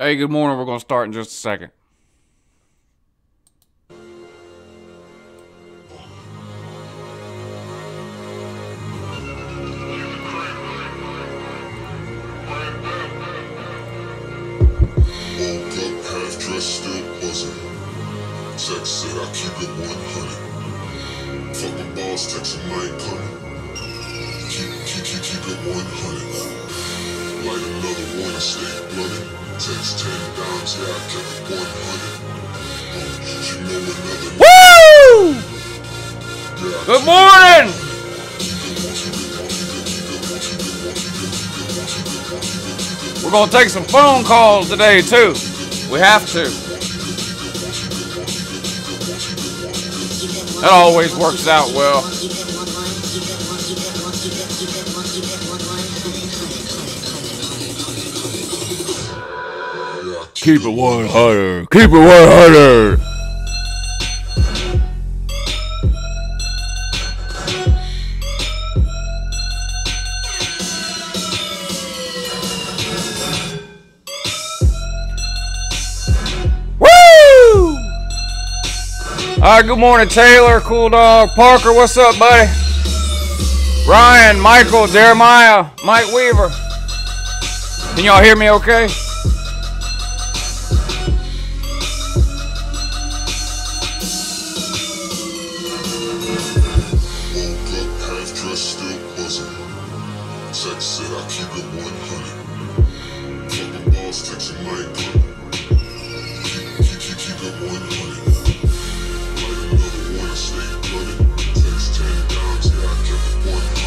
Hey, good morning. We're going to start in just a second. Woke up, half dressed, still buzzing. Text said I keep it 100. Fuck the boss, text him I ain't coming. Keep it 100. Light another one, I stay blooded. Text 10 dimes, yeah, I kept it 100. You know another. Woo! Good morning! We're going to take some phone calls today, too. We have to. That always works out well. Keep it 100. Keep it 100. Woo! All right, good morning, Taylor, Cool Dog, Parker, what's up, buddy? Ryan, Michael, Jeremiah, Mike Weaver. Can y'all hear me okay? Text said I keep it 100. Fuck the boss, text him I ain't coming. Keep it 100. Light another one, I stay blooded. Text 10 dimes, yeah, I kept it 100.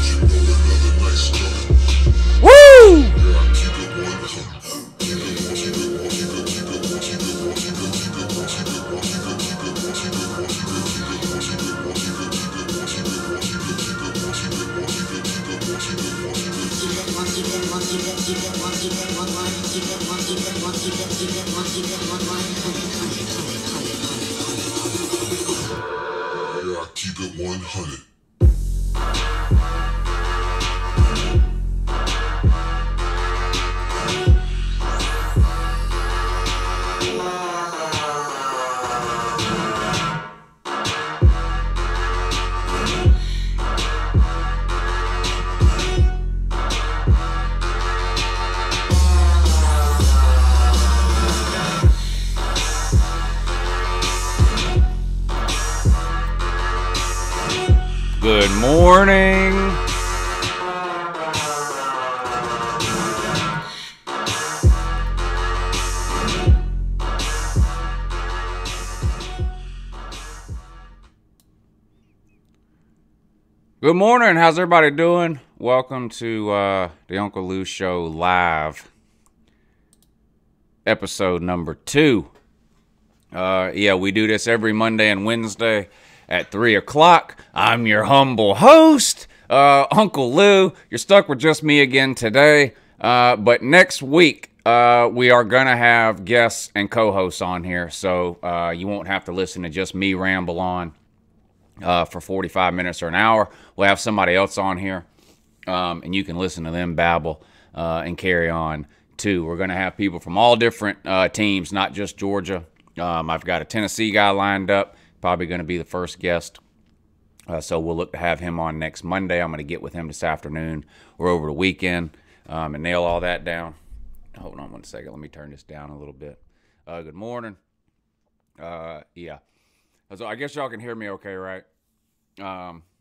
You know another night's coming. Woo! Yeah, I keep it 100. Yeah, I keep it 100. Good morning. Good morning. How's everybody doing? Welcome to the UNCLELOU Show Live, episode number 2. Yeah, we do this every Monday and Wednesday at 3 o'clock. I'm your humble host, Uncle Lou. You're stuck with just me again today. But next week, we are going to have guests and co-hosts on here. So you won't have to listen to just me ramble on for 45 minutes or an hour. We'll have somebody else on here, and you can listen to them babble and carry on, too. We're going to have people from all different teams, not just Georgia. I've got a Tennessee guy lined up. Probably going to be the first guest. So we'll look to have him on next Monday. I'm going to get with him this afternoon or over the weekend and nail all that down. Hold on one second. Let me turn this down a little bit. Good morning. Yeah. So I guess y'all can hear me okay, right?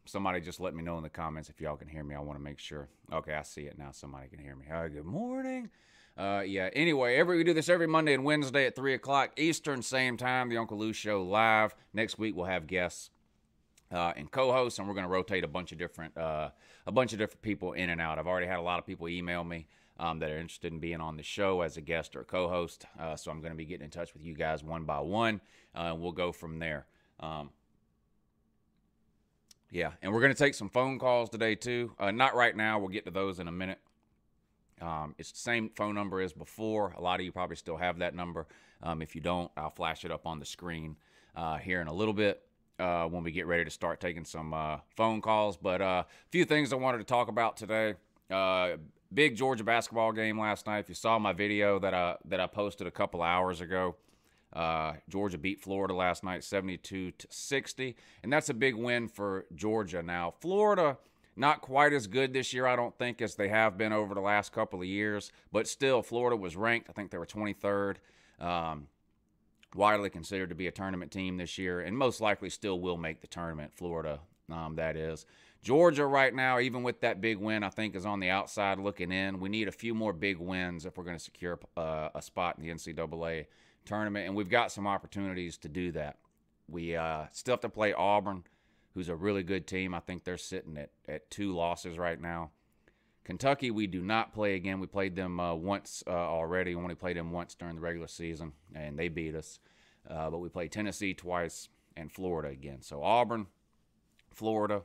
Somebody just let me know in the comments if y'all can hear me. I want to make sure. Okay, I see it now. Somebody can hear me. Good morning. Yeah, anyway, we do this every Monday and Wednesday at 3 o'clock Eastern, same time, the UNCLELOU Show Live. Next week we'll have guests and co-hosts, and we're going to rotate a bunch of different people in and out. I've already had a lot of people email me that are interested in being on the show as a guest or a co-host, so I'm going to be getting in touch with you guys one by one, and we'll go from there. Yeah, and we're going to take some phone calls today, too. Not right now. We'll get to those in a minute. It's the same phone number as before. A lot of you probably still have that number. If you don't, I'll flash it up on the screen here in a little bit when we get ready to start taking some phone calls. But a few things I wanted to talk about today. big Georgia basketball game last night. If you saw my video that I posted a couple hours ago, Georgia beat Florida last night 72-60, and that's a big win for Georgia. Now, Florida, not quite as good this year, I don't think, as they have been over the last couple of years, but still, Florida was ranked. I think they were 23rd, widely considered to be a tournament team this year, and most likely still will make the tournament, Florida, that is. Georgia right now, even with that big win, I think is on the outside looking in. We need a few more big wins if we're going to secure a spot in the NCAA tournament, and we've got some opportunities to do that. We still have to play Auburn, who's a really good team. I think they're sitting at 2 losses right now. Kentucky, we do not play again. We played them once already. We only played them once during the regular season, and they beat us. But we played Tennessee twice and Florida again. So Auburn, Florida,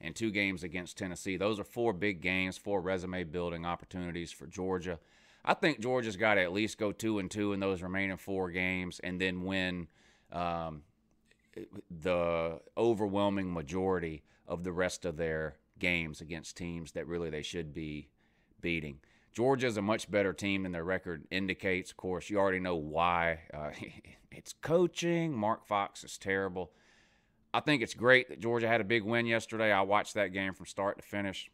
and 2 games against Tennessee. Those are 4 big games, 4 resume-building opportunities for Georgia. I think Georgia's got to at least go 2-2 in those remaining 4 games and then win the overwhelming majority of the rest of their games against teams that really they should be beating. Georgia's a much better team than their record indicates. Of course, you already know why. It's coaching. Mark Fox is terrible. I think it's great that Georgia had a big win yesterday. I watched that game from start to finish.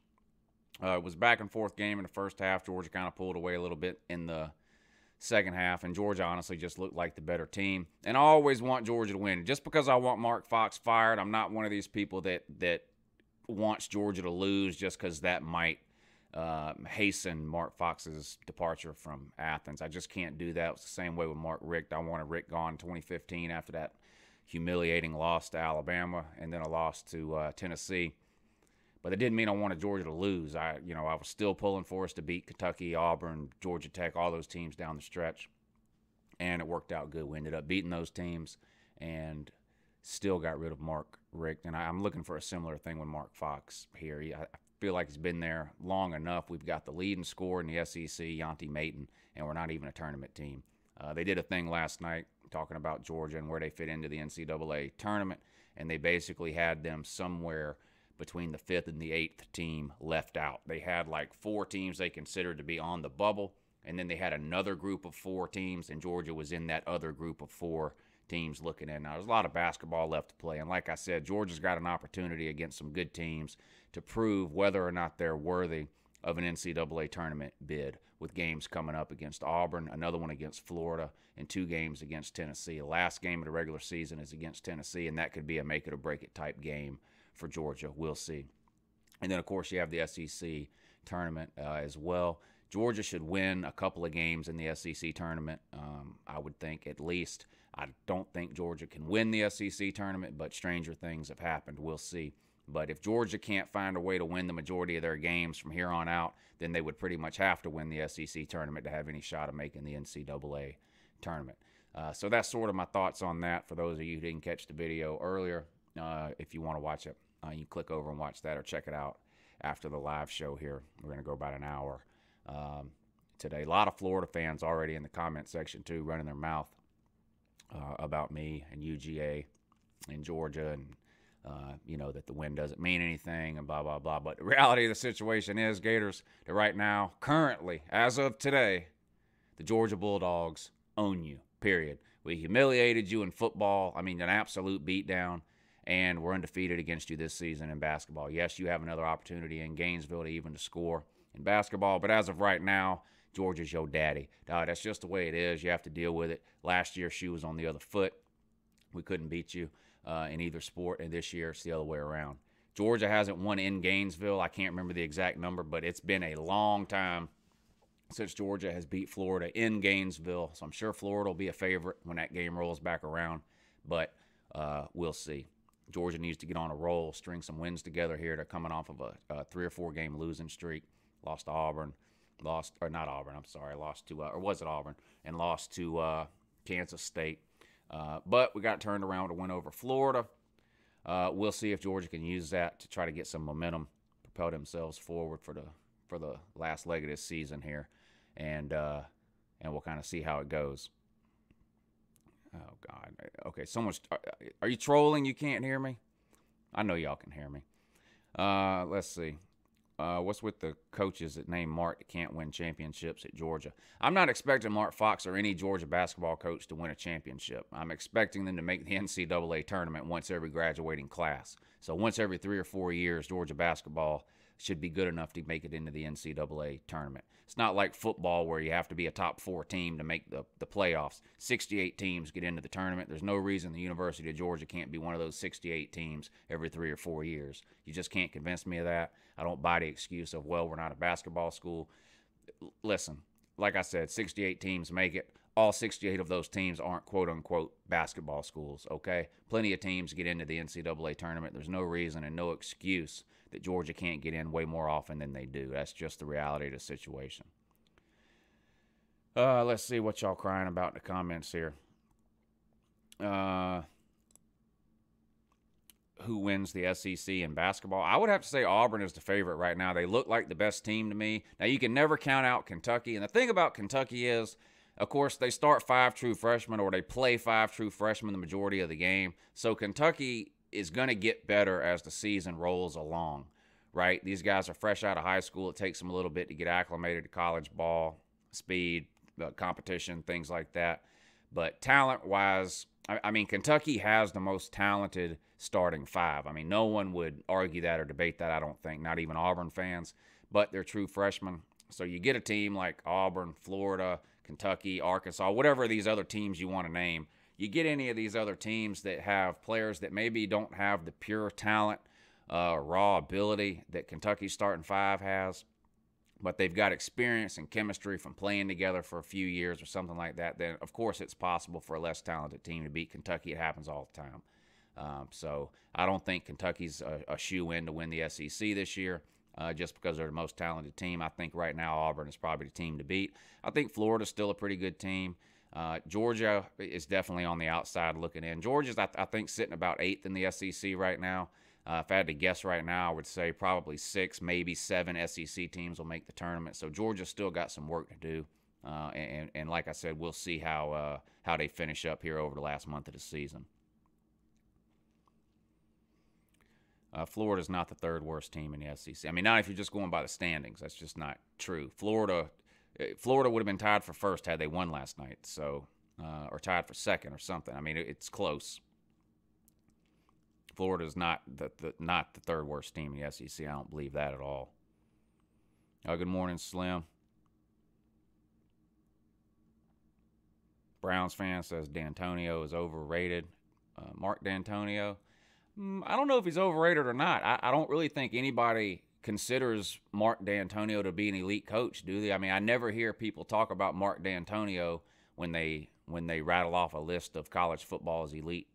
It was a back-and-forth game in the first half. Georgia kind of pulled away a little bit in the second half, and Georgia honestly just looked like the better team. And I always want Georgia to win. Just because I want Mark Fox fired, I'm not one of these people that wants Georgia to lose just because that might hasten Mark Fox's departure from Athens. I just can't do that. It's the same way with Mark Richt. I wanted Richt gone in 2015 after that humiliating loss to Alabama and then a loss to Tennessee. But it didn't mean I wanted Georgia to lose. I was still pulling for us to beat Kentucky, Auburn, Georgia Tech, all those teams down the stretch. And it worked out good. We ended up beating those teams and still got rid of Mark Richt. And I'm looking for a similar thing with Mark Fox here. I feel like he's been there long enough. We've got the leading scorer in the SEC, Yanti Maton, and we're not even a tournament team. They did a thing last night talking about Georgia and where they fit into the NCAA tournament, and they basically had them somewhere between the 5th and the 8th team left out. They had like 4 teams they considered to be on the bubble, and then they had another group of 4 teams, and Georgia was in that other group of 4 teams looking in. Now, there's a lot of basketball left to play, and like I said, Georgia's got an opportunity against some good teams to prove whether or not they're worthy of an NCAA tournament bid, with games coming up against Auburn, another one against Florida, and 2 games against Tennessee. The last game of the regular season is against Tennessee, and that could be a make-it-or-break-it type game for Georgia. We'll see. And then, of course, you have the SEC tournament as well. Georgia should win a couple of games in the SEC tournament, I would think, at least. I don't think Georgia can win the SEC tournament, but stranger things have happened. We'll see. But if Georgia can't find a way to win the majority of their games from here on out, then they would pretty much have to win the SEC tournament to have any shot of making the NCAA tournament. So that's sort of my thoughts on that. For those of you who didn't catch the video earlier, if you want to watch it, you can click over and watch that or check it out after the live show here. We're going to go about an hour today. A lot of Florida fans already in the comment section, too, running their mouth about me and UGA and Georgia and that the win doesn't mean anything and blah, blah, blah. But the reality of the situation is, Gators, that right now, currently, as of today, the Georgia Bulldogs own you, period. We humiliated you in football. I mean, an absolute beatdown. And we're undefeated against you this season in basketball. Yes, you have another opportunity in Gainesville to score in basketball. But as of right now, Georgia's your daddy. That's just the way it is. You have to deal with it. Last year, she was on the other foot. We couldn't beat you in either sport, and this year it's the other way around. Georgia hasn't won in Gainesville. I can't remember the exact number, but it's been a long time since Georgia has beat Florida in Gainesville. So I'm sure Florida will be a favorite when that game rolls back around, but we'll see. Georgia needs to get on a roll, string some wins together here. They're coming off of a 3 or 4 game losing streak. Lost to Auburn, lost to Kansas State. But we got turned around to win over Florida. We'll see if Georgia can use that to try to get some momentum, propel themselves forward for the last leg of this season here, and we'll kind of see how it goes. Oh God. Okay, are you trolling? You can't hear me? I know y'all can hear me. Let's see. What's with the coaches that name Mark that can't win championships at Georgia? I'm not expecting Mark Fox or any Georgia basketball coach to win a championship. I'm expecting them to make the NCAA tournament once every graduating class. So once every 3 or 4 years, Georgia basketball should be good enough to make it into the NCAA tournament. It's not like football where you have to be a top 4 team to make the playoffs. 68 teams get into the tournament. There's no reason the University of Georgia can't be one of those 68 teams every 3 or 4 years. You just can't convince me of that. I don't buy the excuse of, well, we're not a basketball school. Listen, like I said, 68 teams make it. All 68 of those teams aren't quote-unquote basketball schools, okay? Plenty of teams get into the NCAA tournament. There's no reason and no excuse that Georgia can't get in way more often than they do. That's just the reality of the situation. Let's see what y'all crying about in the comments here. Who wins the SEC in basketball? I would have to say Auburn is the favorite right now. They look like the best team to me. Now, you can never count out Kentucky. And the thing about Kentucky is, of course, they start 5 true freshmen, or they play 5 true freshmen the majority of the game. So Kentucky is going to get better as the season rolls along, right? These guys are fresh out of high school. It takes them a little bit to get acclimated to college ball, speed, competition, things like that. But talent-wise, I mean, Kentucky has the most talented starting 5. I mean, no one would argue that or debate that, I don't think, not even Auburn fans. But they're true freshmen. So you get a team like Auburn, Florida, Kentucky, Arkansas, whatever these other teams you want to name. You get any of these other teams that have players that maybe don't have the pure talent, raw ability that Kentucky's starting 5 has, but they've got experience and chemistry from playing together for a few years or something like that, then of course it's possible for a less talented team to beat Kentucky. It happens all the time. So I don't think Kentucky's a shoe-in to win the SEC this year. Just because they're the most talented team. I think right now Auburn is probably the team to beat. I think Florida's still a pretty good team. Georgia is definitely on the outside looking in. Georgia's, I think, sitting about 8th in the SEC right now. If I had to guess right now, I would say probably 6, maybe 7 SEC teams will make the tournament. So Georgia's still got some work to do. And like I said, we'll see how they finish up here over the last month of the season. Florida's not the 3rd worst team in the SEC. I mean, not if you're just going by the standings. That's just not true. Florida would have been tied for 1st had they won last night, so or tied for 2nd or something. I mean, it's close. Florida's not the 3rd worst team in the SEC. I don't believe that at all. Good morning, Slim. Browns fan says D'Antonio is overrated. Mark D'Antonio. I don't know if he's overrated or not. I don't really think anybody considers Mark D'Antonio to be an elite coach, do they? I mean, I never hear people talk about Mark D'Antonio when they rattle off a list of college football's elite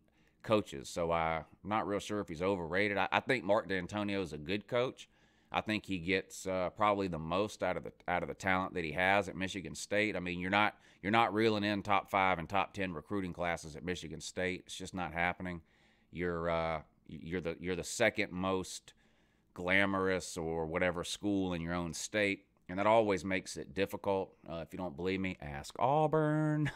coaches. So I'm not real sure if he's overrated. I think Mark D'Antonio is a good coach. I think he gets probably the most out of the talent that he has at Michigan State. I mean, you're not reeling in top 5 and top 10 recruiting classes at Michigan State. It's just not happening. You're the second most glamorous or whatever school in your own state, and that always makes it difficult. If you don't believe me, ask Auburn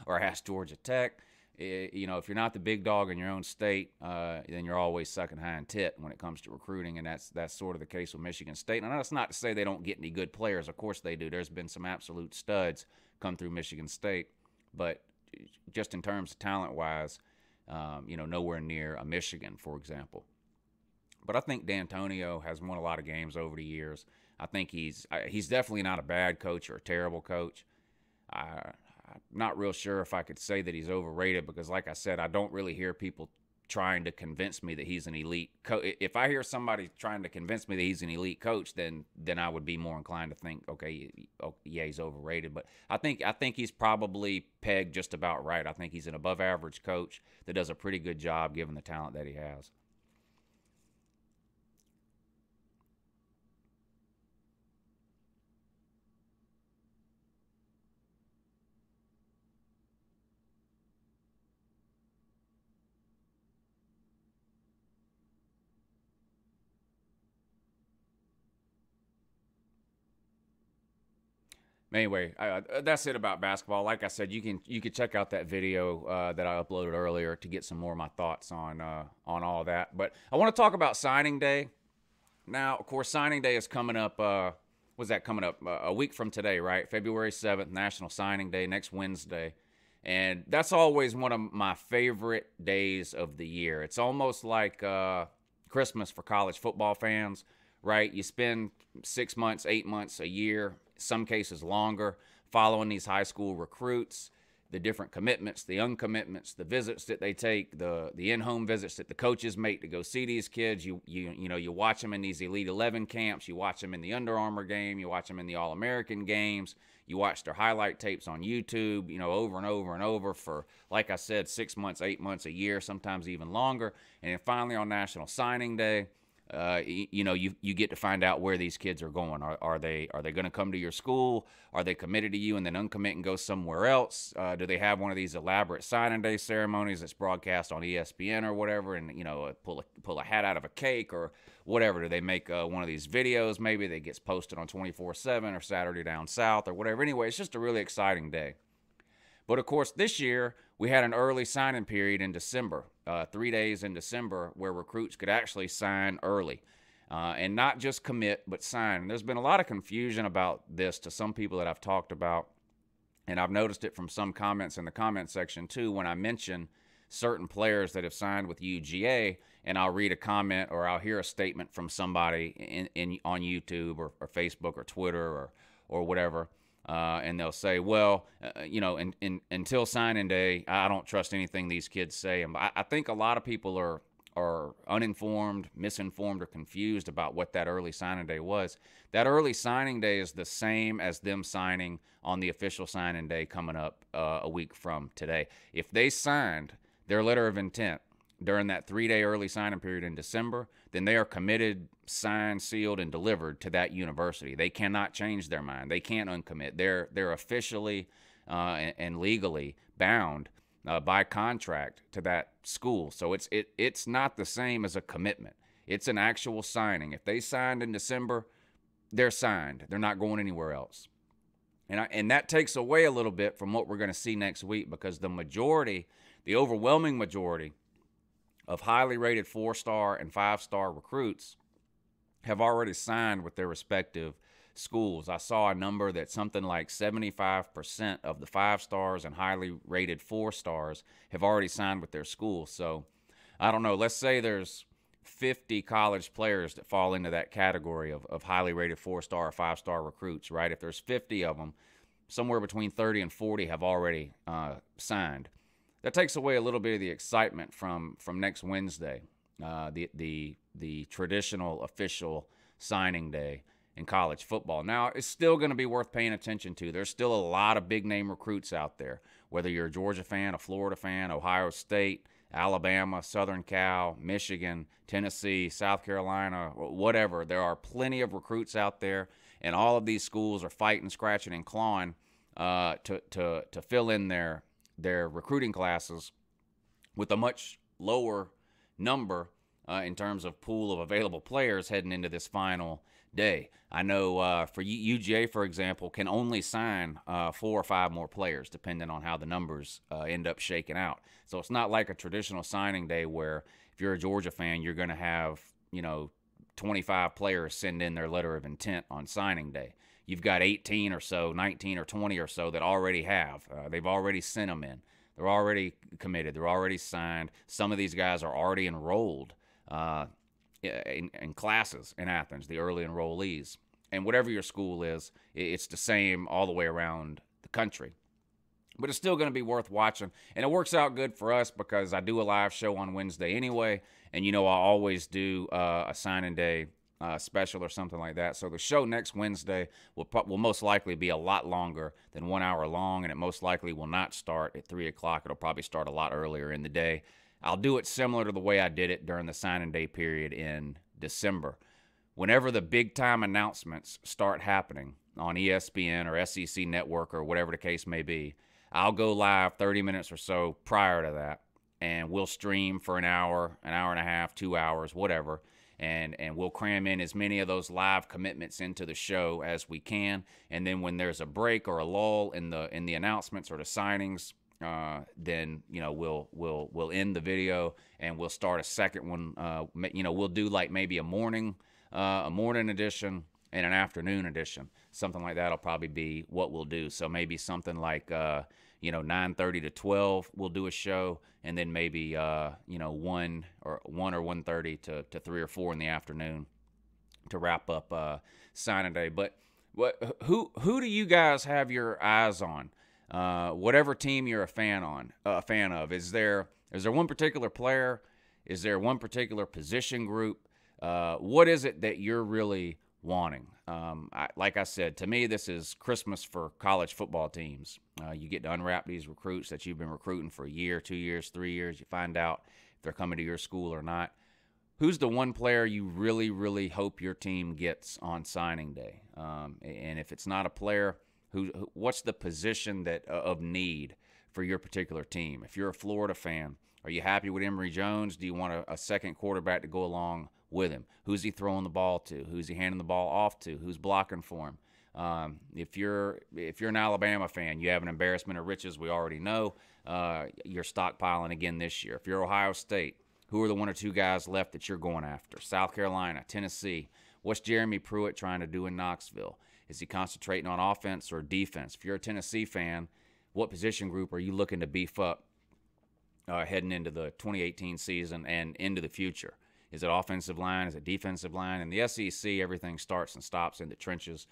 or ask Georgia Tech. You know, if you're not the big dog in your own state, then you're always sucking hind tit when it comes to recruiting, and that's sort of the case with Michigan State. And that's not to say they don't get any good players. Of course they do. There's been some absolute studs come through Michigan State, but just in terms of talent-wise, nowhere near a Michigan, for example. But I think D'Antonio has won a lot of games over the years. I think he's definitely not a bad coach or a terrible coach. I'm not real sure if I could say that he's overrated because, like I said, I don't really hear people trying to convince me that he's an elite coach. If I hear somebody trying to convince me that he's an elite coach, then I would be more inclined to think, okay, yeah, he's overrated. But I think he's probably pegged just about right. I think he's an above-average coach that does a pretty good job given the talent that he has. Anyway, that's it about basketball. Like I said, you can check out that video that I uploaded earlier to get some more of my thoughts on all that. But I want to talk about signing day. Now, of course, signing day is coming up. What's that coming up? A week from today, right? February 7th, National Signing Day, next Wednesday. And that's always one of my favorite days of the year. It's almost like Christmas for college football fans, right? You spend 6 months, 8 months, a year, some cases longer, following these high school recruits, the different commitments, the uncommitments, the visits that they take, the in-home visits that the coaches make to go see these kids. You watch them in these Elite 11 camps. You watch them in the Under Armour game. You watch them in the All-American games. You watch their highlight tapes on YouTube, over and over and over for, like I said, 6 months, 8 months, a year, sometimes even longer. And then finally on National Signing Day, you get to find out where these kids are going. Are they going to come to your school? Are they committed to you and then uncommit and go somewhere else? Do they have one of these elaborate signing day ceremonies that's broadcast on ESPN or whatever, and pull a hat out of a cake or whatever? Do they make one of these videos maybe that gets posted on 24/7 or Saturday Down South or whatever? Anyway, it's just a really exciting day. But of course, this year we had an early signing period in December, 3 days in December, where recruits could actually sign early and not just commit, but sign. And there's been a lot of confusion about this to some people that I've talked about, and I've noticed it from some comments in the comment section too when I mention certain players that have signed with UGA, and I'll read a comment or I'll hear a statement from somebody on YouTube or Facebook or Twitter or whatever. And they'll say, well, until signing day, I don't trust anything these kids say. And I think a lot of people are uninformed, misinformed, or confused about what that early signing day was. That early signing day is the same as them signing on the official signing day coming up a week from today. If they signed their letter of intent during that 3-day early signing period in December, then they are committed, signed, sealed, and delivered to that university. They cannot change their mind. They can't uncommit. They're officially and legally bound by contract to that school. So it's not the same as a commitment. It's an actual signing. If they signed in December, they're signed. They're not going anywhere else. And that takes away a little bit from what we're going to see next week, because the overwhelming majority of highly rated 4-star and 5-star recruits have already signed with their respective schools. I saw a number that something like 75% of the 5-stars and highly rated 4-stars have already signed with their schools. So I don't know, let's say there's 50 college players that fall into that category of highly rated 4-star or 5-star recruits, right? If there's 50 of them, somewhere between 30 and 40 have already signed. That takes away a little bit of the excitement from next Wednesday, the traditional official signing day in college football. Now, it's still going to be worth paying attention to. There's still a lot of big-name recruits out there, whether you're a Georgia fan, a Florida fan, Ohio State, Alabama, Southern Cal, Michigan, Tennessee, South Carolina, whatever. There are plenty of recruits out there, and all of these schools are fighting, scratching, and clawing to fill in their recruiting classes with a much lower number in terms of pool of available players heading into this final day. I know for UGA, for example, can only sign 4 or 5 more players depending on how the numbers end up shaking out. So it's not like a traditional signing day where if you're a Georgia fan, you're going to have 25 players send in their letter of intent on signing day. You've got 18 or so, 19 or 20 or so that already have. They've already sent them in. They're already committed. They're already signed. Some of these guys are already enrolled in classes in Athens, the early enrollees. And whatever your school is, it's the same all the way around the country. But it's still going to be worth watching. And it works out good for us because I do a live show on Wednesday anyway. And, I always do a signing day special or something like that. So the show next Wednesday will most likely be a lot longer than 1 hour long. And it most likely will not start at 3 o'clock. It'll probably start a lot earlier in the day. I'll do it similar to the way I did it during the signing day period in December. Whenever the big-time announcements start happening on ESPN or SEC Network or whatever the case may be, I'll go live 30 minutes or so prior to that, and we'll stream for an hour and a half, 2 hours, whatever, and we'll cram in as many of those live commitments into the show as we can. And then when there's a break or a lull in the announcements or the signings, then we'll end the video and we'll start a second one. We'll do like maybe a morning a morning edition, and an afternoon edition. Something like that will probably be what we'll do. So maybe something like 9:30 to 12 we'll do a show, and then maybe 1 or 1:30 to 3 or 4 in the afternoon to wrap up signing day. But who do you guys have your eyes on? Whatever team you're a fan of. Is there one particular player? Is there one particular position group? What is it that you're really wanting? Like I said, to me, this is Christmas for college football teams. You get to unwrap these recruits that you've been recruiting for a year, 2 years, 3 years. You find out if they're coming to your school or not. Who's the one player you really, really hope your team gets on signing day? And if it's not a player, what's the position of need for your particular team? If you're a Florida fan, are you happy with Emory Jones? Do you want a second quarterback to go along with him? Who's he throwing the ball to? Who's he handing the ball off to? Who's blocking for him? If you're an Alabama fan, you have an embarrassment of riches. We already know you're stockpiling again this year. If you're Ohio State, who are the 1 or 2 guys left that you're going after? South Carolina, Tennessee. What's Jeremy Pruitt trying to do in Knoxville? Is he concentrating on offense or defense? If you're a Tennessee fan, what position group are you looking to beef up heading into the 2018 season and into the future? Is it offensive line? Is it defensive line? In the SEC, everything starts and stops in the trenches.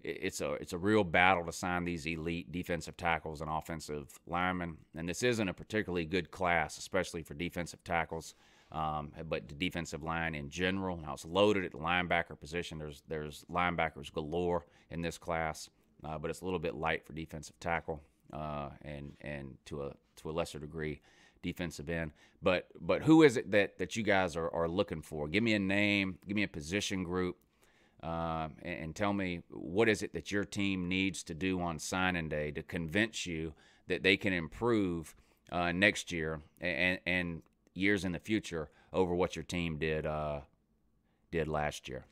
It's a real battle to sign these elite defensive tackles and offensive linemen. And this isn't a particularly good class, especially for defensive tackles, but the defensive line in general. Now, it's loaded at the linebacker position. There's linebackers galore in this class, but it's a little bit light for defensive tackle and to a lesser degree defensive end. But who is it that you guys are looking for? Give me a name. Give me a position group. And tell me, what is it that your team needs to do on signing day to convince you that they can improve next year and years in the future over what your team did last year?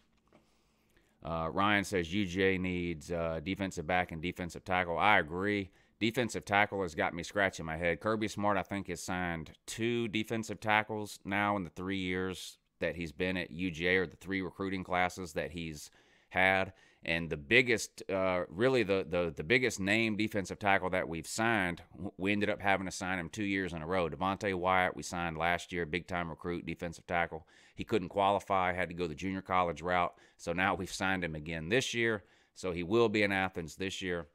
Ryan says UGA needs defensive back and defensive tackle. I agree. Defensive tackle has got me scratching my head. Kirby Smart, I think, has signed 2 defensive tackles now in the 3 years that he's been at UGA, or the 3 recruiting classes that he's had. And the biggest, really the biggest name defensive tackle that we've signed, we ended up having to sign him 2 years in a row. Devontae Wyatt, we signed last year, big-time recruit, defensive tackle. He couldn't qualify, had to go the junior college route. So now we've signed him again this year. So he will be in Athens this year.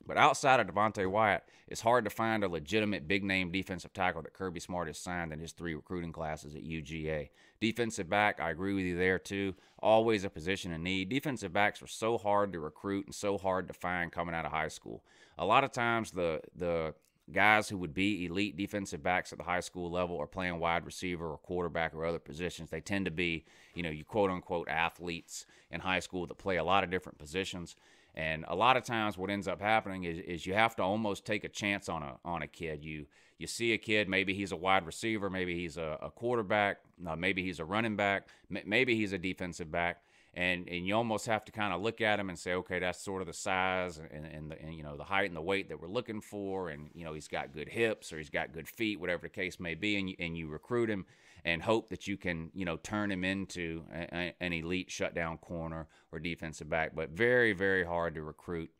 But outside of Devontae Wyatt, it's hard to find a legitimate big-name defensive tackle that Kirby Smart has signed in his 3 recruiting classes at UGA. Defensive back, I agree with you there too. Always a position in need. Defensive backs are so hard to recruit and so hard to find coming out of high school. A lot of times the guys who would be elite defensive backs at the high school level are playing wide receiver or quarterback or other positions. They tend to be, you quote-unquote athletes in high school that play a lot of different positions. And a lot of times what ends up happening is you have to almost take a chance on a kid. You see a kid, maybe he's a wide receiver, maybe he's a quarterback, maybe he's a running back, maybe he's a defensive back. And you almost have to kind of look at him and say, okay, that's sort of the size and the height and the weight that we're looking for, and he's got good hips or he's got good feet, whatever the case may be, and you recruit him and hope that you can turn him into an elite shutdown corner or defensive back. But very, very hard to recruit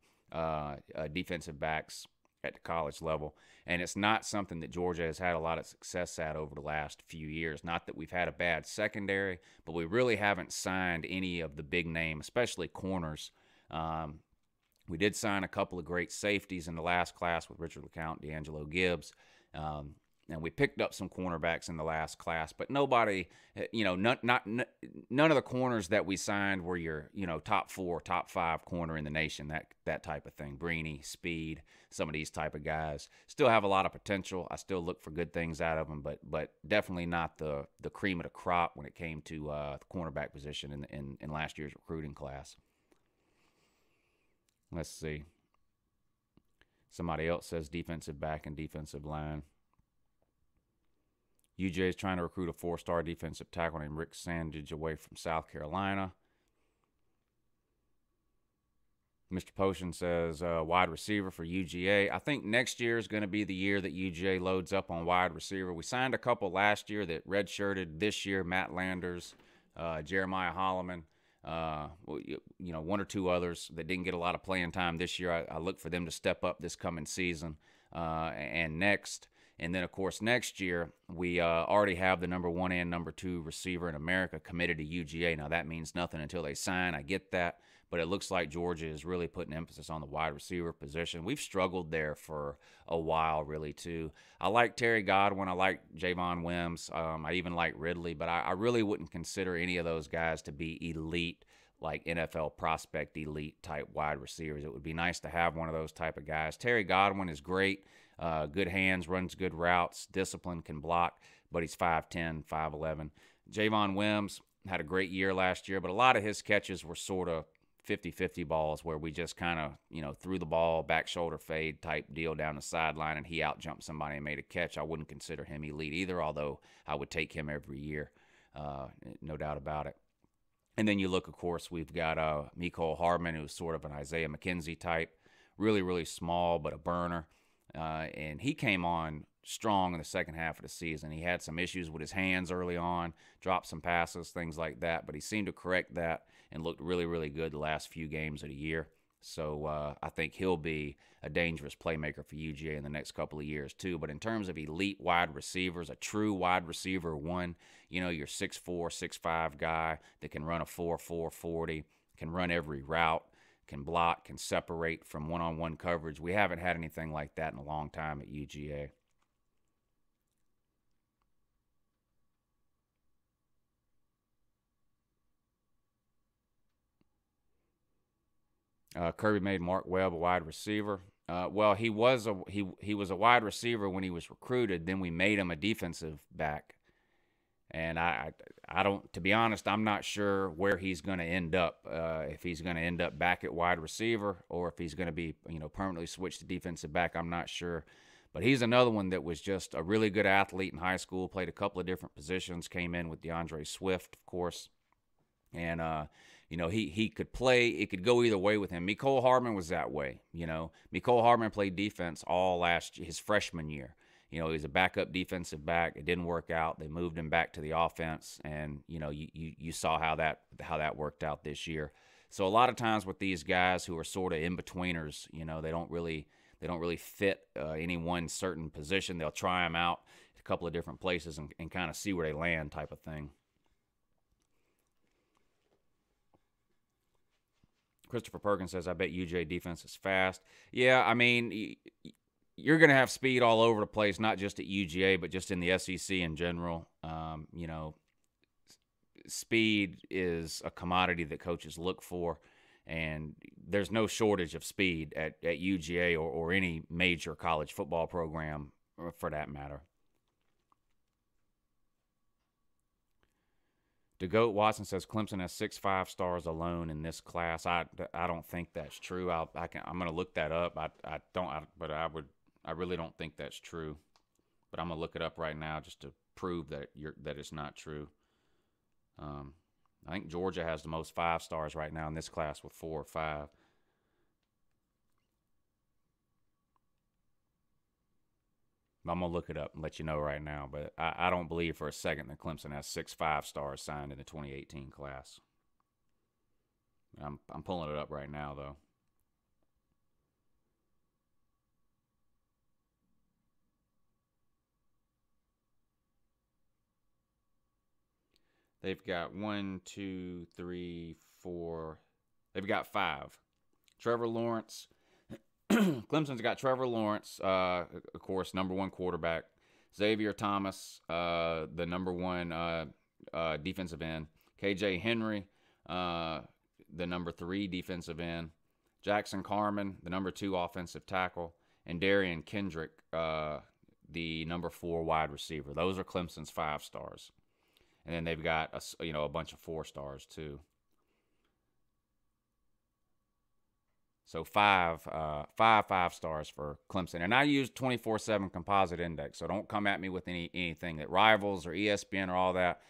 defensive backs at the college level, and it's not something that Georgia has had a lot of success at over the last few years. Not that we've had a bad secondary, but we really haven't signed any of the big name, especially corners. We did sign a couple of great safeties in the last class with Richard LeCount, D'Angelo Gibbs, and we picked up some cornerbacks in the last class, but nobody, none of the corners that we signed were your, top 4, top 5 corner in the nation, that type of thing. Breeny, Speed, some of these type of guys still have a lot of potential. I still look for good things out of them, but definitely not the cream of the crop when it came to the cornerback position in last year's recruiting class. Let's see. Somebody else says defensive back and defensive line. UJ is trying to recruit a 4-star defensive tackle named Rick Sandage away from South Carolina. Mr. Potion says wide receiver for UGA. I think next year is going to be the year that UGA loads up on wide receiver. We signed a couple last year that redshirted this year, Matt Landers, Jeremiah Holloman, one or two others that didn't get a lot of playing time this year. I look for them to step up this coming season and next. And then, of course, next year, we already have the number 1 and number 2 receiver in America committed to UGA. Now, that means nothing until they sign. I get that. But it looks like Georgia is really putting emphasis on the wide receiver position. We've struggled there for a while, really, too. I like Terry Godwin. I like Javon Wims. I even like Ridley. But I really wouldn't consider any of those guys to be elite, like NFL prospect elite type wide receivers. It would be nice to have one of those type of guys. Terry Godwin is great. Good hands, runs good routes, discipline, can block, but he's 5'10", 5'11". Javon Wims had a great year last year, but a lot of his catches were sort of 50-50 balls where we just kind of, threw the ball, back shoulder fade type deal down the sideline, and he out-jumped somebody and made a catch. I wouldn't consider him elite either, although I would take him every year, no doubt about it. And then you look, of course, we've got Mecole Hardman, who's sort of an Isaiah McKenzie type, really, really small, but a burner. And he came on strong in the second half of the season. He had some issues with his hands early on, dropped some passes, things like that, but he seemed to correct that and looked really, really good the last few games of the year. So I think he'll be a dangerous playmaker for UGA in the next couple of years too. But in terms of elite wide receivers, a true wide receiver one, your 6'4", 6'5" guy that can run a 4.4 40, can run every route, can block, can separate from one-on-one coverage. We haven't had anything like that in a long time at UGA. Kirby made Mark Webb a wide receiver. Well, he was a wide receiver when he was recruited. Then we made him a defensive back, and I don't, to be honest, I'm not sure where he's going to end up. If he's going to end up back at wide receiver or if he's going to be permanently switched to defensive back, I'm not sure. But he's another one that was just a really good athlete in high school. Played a couple of different positions. Came in with DeAndre Swift, of course. And, he could play. It could go either way with him. Mecole Hardman was that way. Mecole Hardman played defense all his freshman year. He was a backup defensive back. It didn't work out. They moved him back to the offense, and you saw how that worked out this year. So a lot of times with these guys who are sort of in betweeners, they don't really fit any one certain position. They'll try them out at a couple of different places and kind of see where they land, type of thing. Christopher Perkins says, I bet UJ defense is fast. Yeah, I mean, you're going to have speed all over the place, not just at UGA, but just in the SEC in general. Speed is a commodity that coaches look for, and there's no shortage of speed at UGA or any major college football program for that matter. DeGoat Watson says Clemson has 6 5-stars alone in this class. I don't think that's true. I'm going to look that up. I really don't think that's true. But I'm going to look it up right now just to prove that it's not true. I think Georgia has the most 5-stars right now in this class with 4 or 5. I'm going to look it up and let you know right now. But I don't believe for a second that Clemson has 6 5-stars signed in the 2018 class. I'm pulling it up right now, though. They've got 1, 2, 3, 4. They've got 5. Trevor Lawrence. Clemson's got Trevor Lawrence, of course, number 1 quarterback. Xavier Thomas, the number 1 defensive end. KJ Henry, the number 3 defensive end. Jackson Carman, the number 2 offensive tackle. And Darian Kendrick, the number 4 wide receiver. Those are Clemson's 5-stars. And then they've got a bunch of 4-stars too. So 5 5-stars for Clemson. And I use 24/7 composite index, so don't come at me with anything that Rivals or ESPN or all that.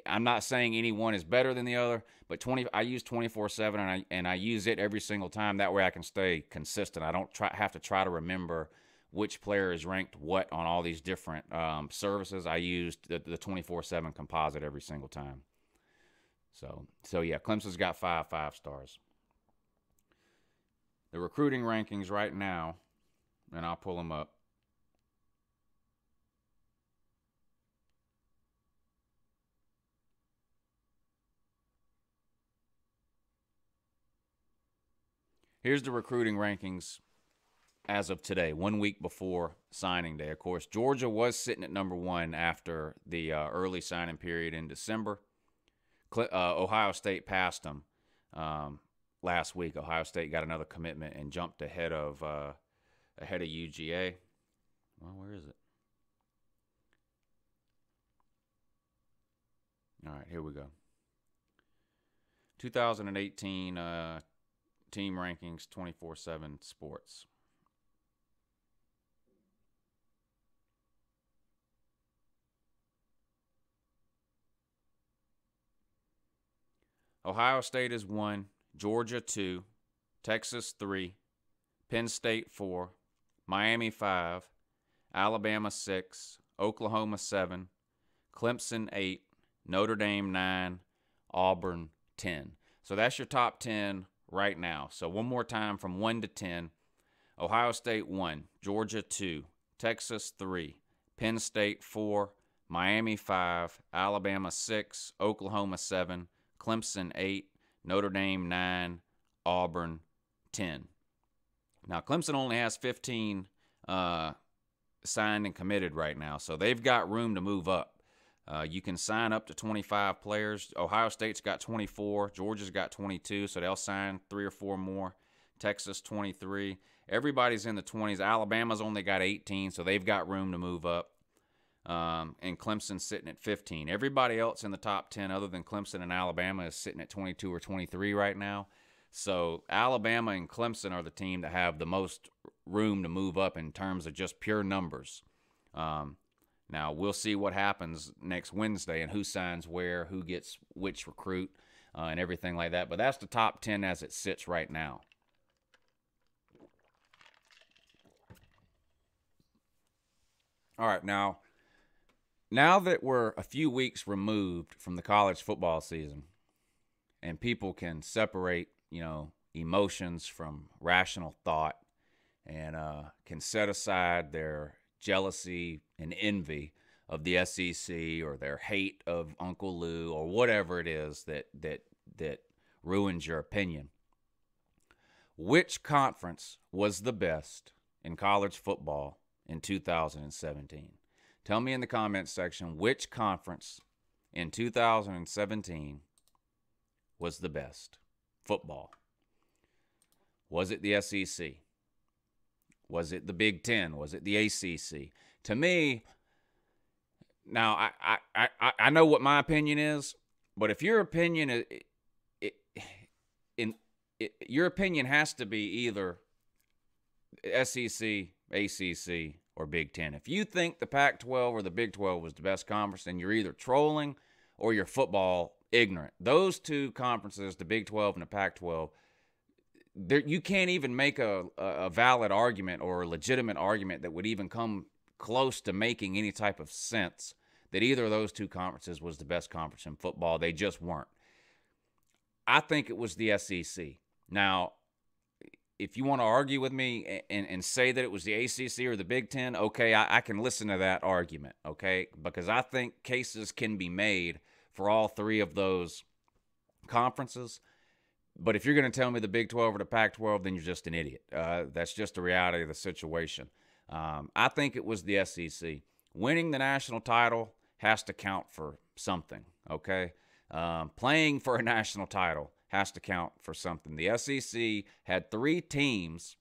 I'm not saying any one is better than the other, but I use 24/7 and I use it every single time. That way I can stay consistent. I don't have to try to remember which player is ranked what on all these different services. I used the 24/7 composite every single time. So yeah, Clemson's got 5 stars. The recruiting rankings right now, and I'll pull them up. Here's the recruiting rankings as of today, 1 week before signing day. Of course, Georgia was sitting at number 1 after the early signing period in December. Ohio State passed them last week. Ohio State got another commitment and jumped ahead of UGA. Well, where is it? All right, here we go. 2018 team rankings, 24/7 Sports. Ohio State is 1, Georgia 2, Texas 3, Penn State 4, Miami 5, Alabama 6, Oklahoma 7, Clemson 8, Notre Dame 9, Auburn 10. So that's your top 10 right now. So one more time from 1 to 10. Ohio State 1, Georgia 2, Texas 3, Penn State 4, Miami 5, Alabama 6, Oklahoma 7, Clemson 8, Notre Dame 9, Auburn 10. Now, Clemson only has 15 signed and committed right now, so they've got room to move up. You can sign up to 25 players. Ohio State's got 24. Georgia's got 22, so they'll sign 3 or 4 more. Texas, 23. Everybody's in the 20s. Alabama's only got 18, so they've got room to move up. And Clemson's sitting at 15. Everybody else in the top 10 other than Clemson and Alabama is sitting at 22 or 23 right now. So Alabama and Clemson are the team that have the most room to move up in terms of just pure numbers. Now, we'll see what happens next Wednesday and who signs where, who gets which recruit, and everything like that. But that's the top 10 as it sits right now. All right, now that we're a few weeks removed from the college football season and people can separate, emotions from rational thought and can set aside their jealousy and envy of the SEC or their hate of Uncle Lou or whatever it is that ruins your opinion. Which conference was the best in college football in 2017? Tell me in the comments section which conference in 2017 was the best football. Was it the SEC? Was it the Big Ten? Was it the ACC? To me, now I know what my opinion is, but if your opinion your opinion has to be either SEC, ACC, or Big Ten. If you think the Pac-12 or the Big 12 was the best conference, then you're either trolling or you're football ignorant. Those two conferences, the Big 12 and the Pac-12, you can't even make a valid argument or a legitimate argument that would even come close to making any type of sense that either of those two conferences was the best conference in football. They just weren't. I think it was the SEC. Now, if you want to argue with me and say that it was the ACC or the Big Ten, okay, I can listen to that argument, okay? Because I think cases can be made for all three of those conferences. But if you're going to tell me the Big 12 or the Pac-12, then you're just an idiot. That's just the reality of the situation. I think it was the SEC. Winning the national title has to count for something, okay? Playing for a national title has to count for something. The SEC had 3 teams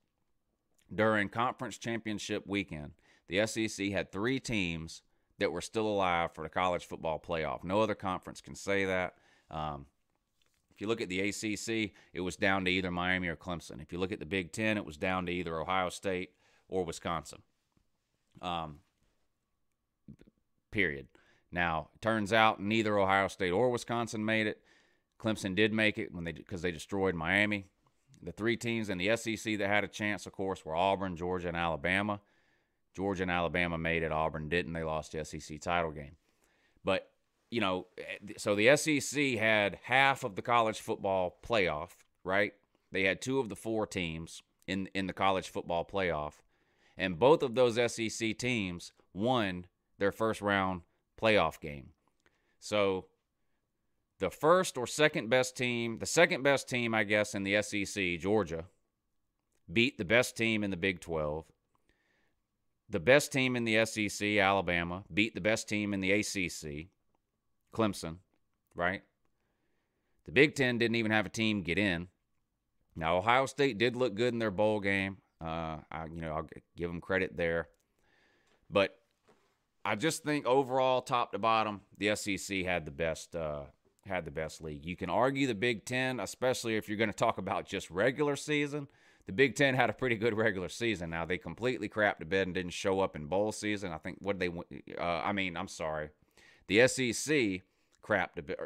during conference championship weekend. The SEC had 3 teams that were still alive for the college football playoff. No other conference can say that. If you look at the ACC, it was down to either Miami or Clemson. If you look at the Big Ten, it was down to either Ohio State or Wisconsin. Period. Now, it turns out neither Ohio State or Wisconsin made it. Clemson did make it because they destroyed Miami. The 3 teams in the SEC that had a chance, of course, were Auburn, Georgia, and Alabama. Georgia and Alabama made it. Auburn didn't. They lost the SEC title game. But, so the SEC had half of the college football playoff, right? They had 2 of the 4 teams in the college football playoff, and both of those SEC teams won their first round playoff game. So the first or second best team, the second best team, I guess, in the SEC, Georgia, beat the best team in the Big 12. The best team in the SEC, Alabama, beat the best team in the ACC, Clemson, right? The Big Ten didn't even have a team get in. Now, Ohio State did look good in their bowl game. I'll give them credit there. But I just think overall, top to bottom, the SEC had the best league. You can argue the Big Ten, especially if you're going to talk about just regular season. The Big Ten had a pretty good regular season. Now, they completely crapped to bed and didn't show up in bowl season. I think, I'm sorry. The SEC crapped a bit.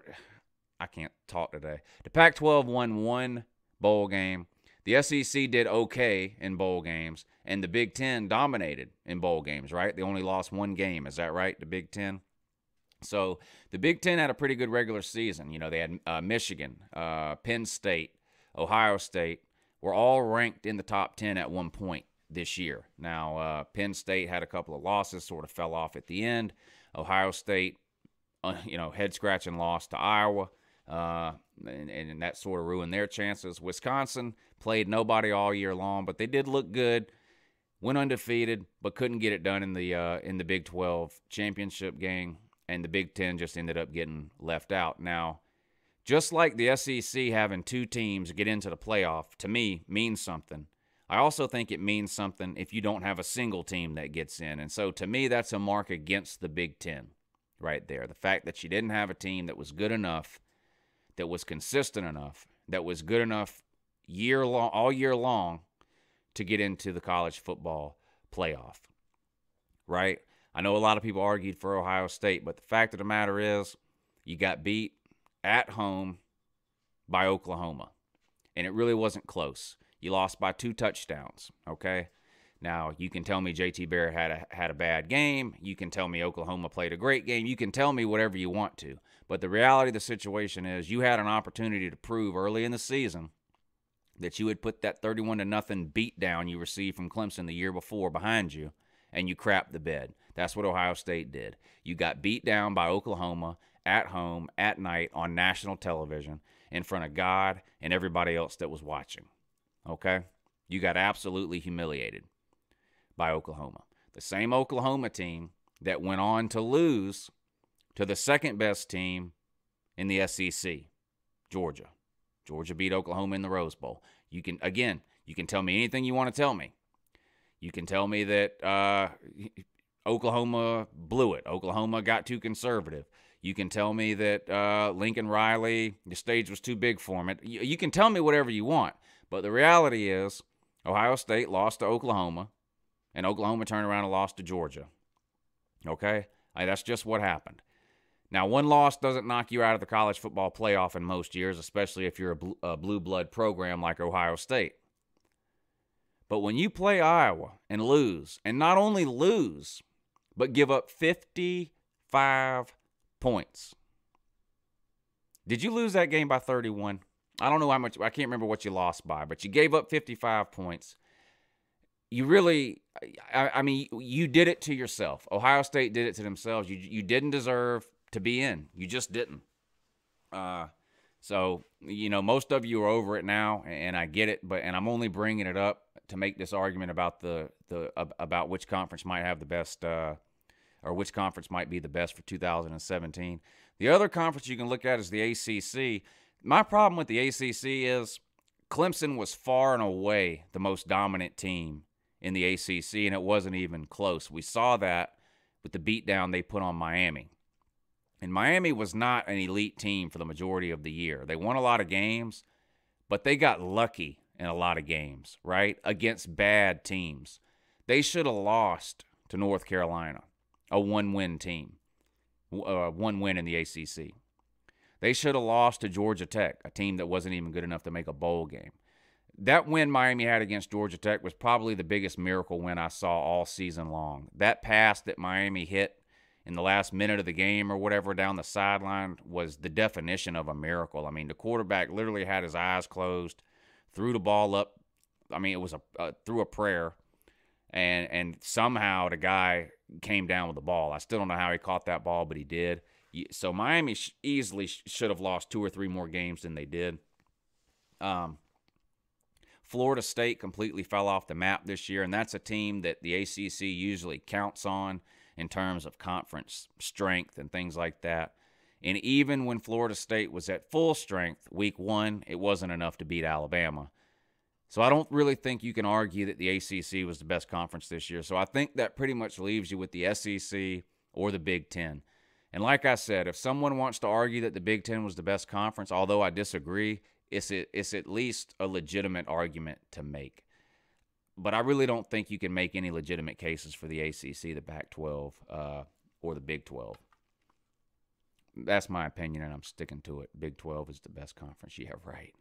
I can't talk today. The Pac-12 won 1 bowl game. The SEC did okay in bowl games, and the Big Ten dominated in bowl games, right? They only lost 1 game. Is that right, the Big Ten? So the Big Ten had a pretty good regular season. They had Michigan, Penn State, Ohio State were all ranked in the top 10 at one point this year. Now, Penn State had a couple of losses, sort of fell off at the end. Ohio State, head-scratching loss to Iowa. And that sort of ruined their chances. Wisconsin played nobody all year long, but they did look good. Went undefeated, but couldn't get it done in the Big 12 championship game, and the Big 10 just ended up getting left out. Now, just like the SEC having 2 teams get into the playoff, to me, means something. I also think it means something if you don't have a single team that gets in. And so, to me, that's a mark against the Big 10 right there. The fact that you didn't have a team that was good enough, that was consistent enough, that was good enough all year long to get into the college football playoff, right? I know a lot of people argued for Ohio State, but the fact of the matter is you got beat at home by Oklahoma, and it really wasn't close. You lost by 2 touchdowns, okay? Now, you can tell me JT Barrett had a bad game. You can tell me Oklahoma played a great game. You can tell me whatever you want to. But the reality of the situation is you had an opportunity to prove early in the season that you had put that 31-0 beat down you received from Clemson the year before behind you, and you crapped the bed. That's what Ohio State did. You got beat down by Oklahoma at home, at night, on national television, in front of God and everybody else that was watching, okay? You got absolutely humiliated by Oklahoma. The same Oklahoma team that went on to lose to the second-best team in the SEC, Georgia. Georgia beat Oklahoma in the Rose Bowl. You can tell me anything you want to tell me. You can tell me that Oklahoma blew it. Oklahoma got too conservative. You can tell me that Lincoln Riley, the stage was too big for him. You can tell me whatever you want, but the reality is Ohio State lost to Oklahoma, and Oklahoma turned around and lost to Georgia. Okay? That's just what happened. Now, one loss doesn't knock you out of the college football playoff in most years, especially if you're a blue blood program like Ohio State. But when you play Iowa and lose, and not only lose, but give up 55 points. Did you lose that game by 31? I don't know how much. I can't remember what you lost by, but you gave up 55 points. You really, you did it to yourself. Ohio State did it to themselves. You didn't deserve to be in. You just didn't. So, most of you are over it now, and I get it, and I'm only bringing it up to make this argument about about which conference might have the best, or which conference might be the best for 2017. The other conference you can look at is the ACC. My problem with the ACC is Clemson was far and away the most dominant team in the ACC, and it wasn't even close. We saw that with the beatdown they put on Miami. And Miami was not an elite team for the majority of the year. They won a lot of games, but they got lucky in a lot of games, right, against bad teams. They should have lost to North Carolina, a one-win team, one win in the ACC. They should have lost to Georgia Tech, a team that wasn't even good enough to make a bowl game. That win Miami had against Georgia Tech was probably the biggest miracle win I saw all season long. That pass that Miami hit in the last minute of the game or whatever down the sideline was the definition of a miracle. I mean, the quarterback literally had his eyes closed, threw the ball up. I mean, it was through a prayer, and somehow the guy came down with the ball. I still don't know how he caught that ball, but he did. So Miami easily should have lost 2 or 3 more games than they did. Florida State completely fell off the map this year, and that's a team that the ACC usually counts on in terms of conference strength and things like that. And even when Florida State was at full strength, week 1, it wasn't enough to beat Alabama. So I don't really think you can argue that the ACC was the best conference this year. So I think that pretty much leaves you with the SEC or the Big Ten. And like I said, if someone wants to argue that the Big Ten was the best conference, although I disagree, it's at least a legitimate argument to make. But I really don't think you can make any legitimate cases for the ACC, the Pac-12, or the Big 12. That's my opinion, and I'm sticking to it. Big 12 is the best conference. Yeah, right.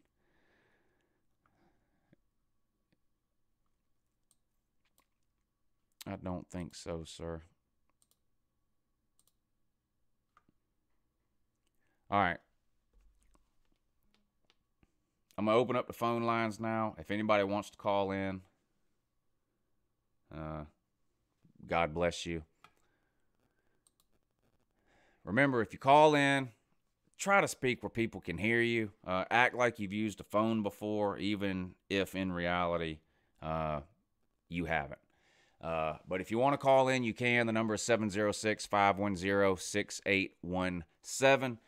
I don't think so, sir. All right. I'm going to open up the phone lines now. If anybody wants to call in, God bless you. Remember, if you call in, try to speak where people can hear you. Act like you've used a phone before, even if in reality you haven't. But if you want to call in, you can. The number is 706-510-6817.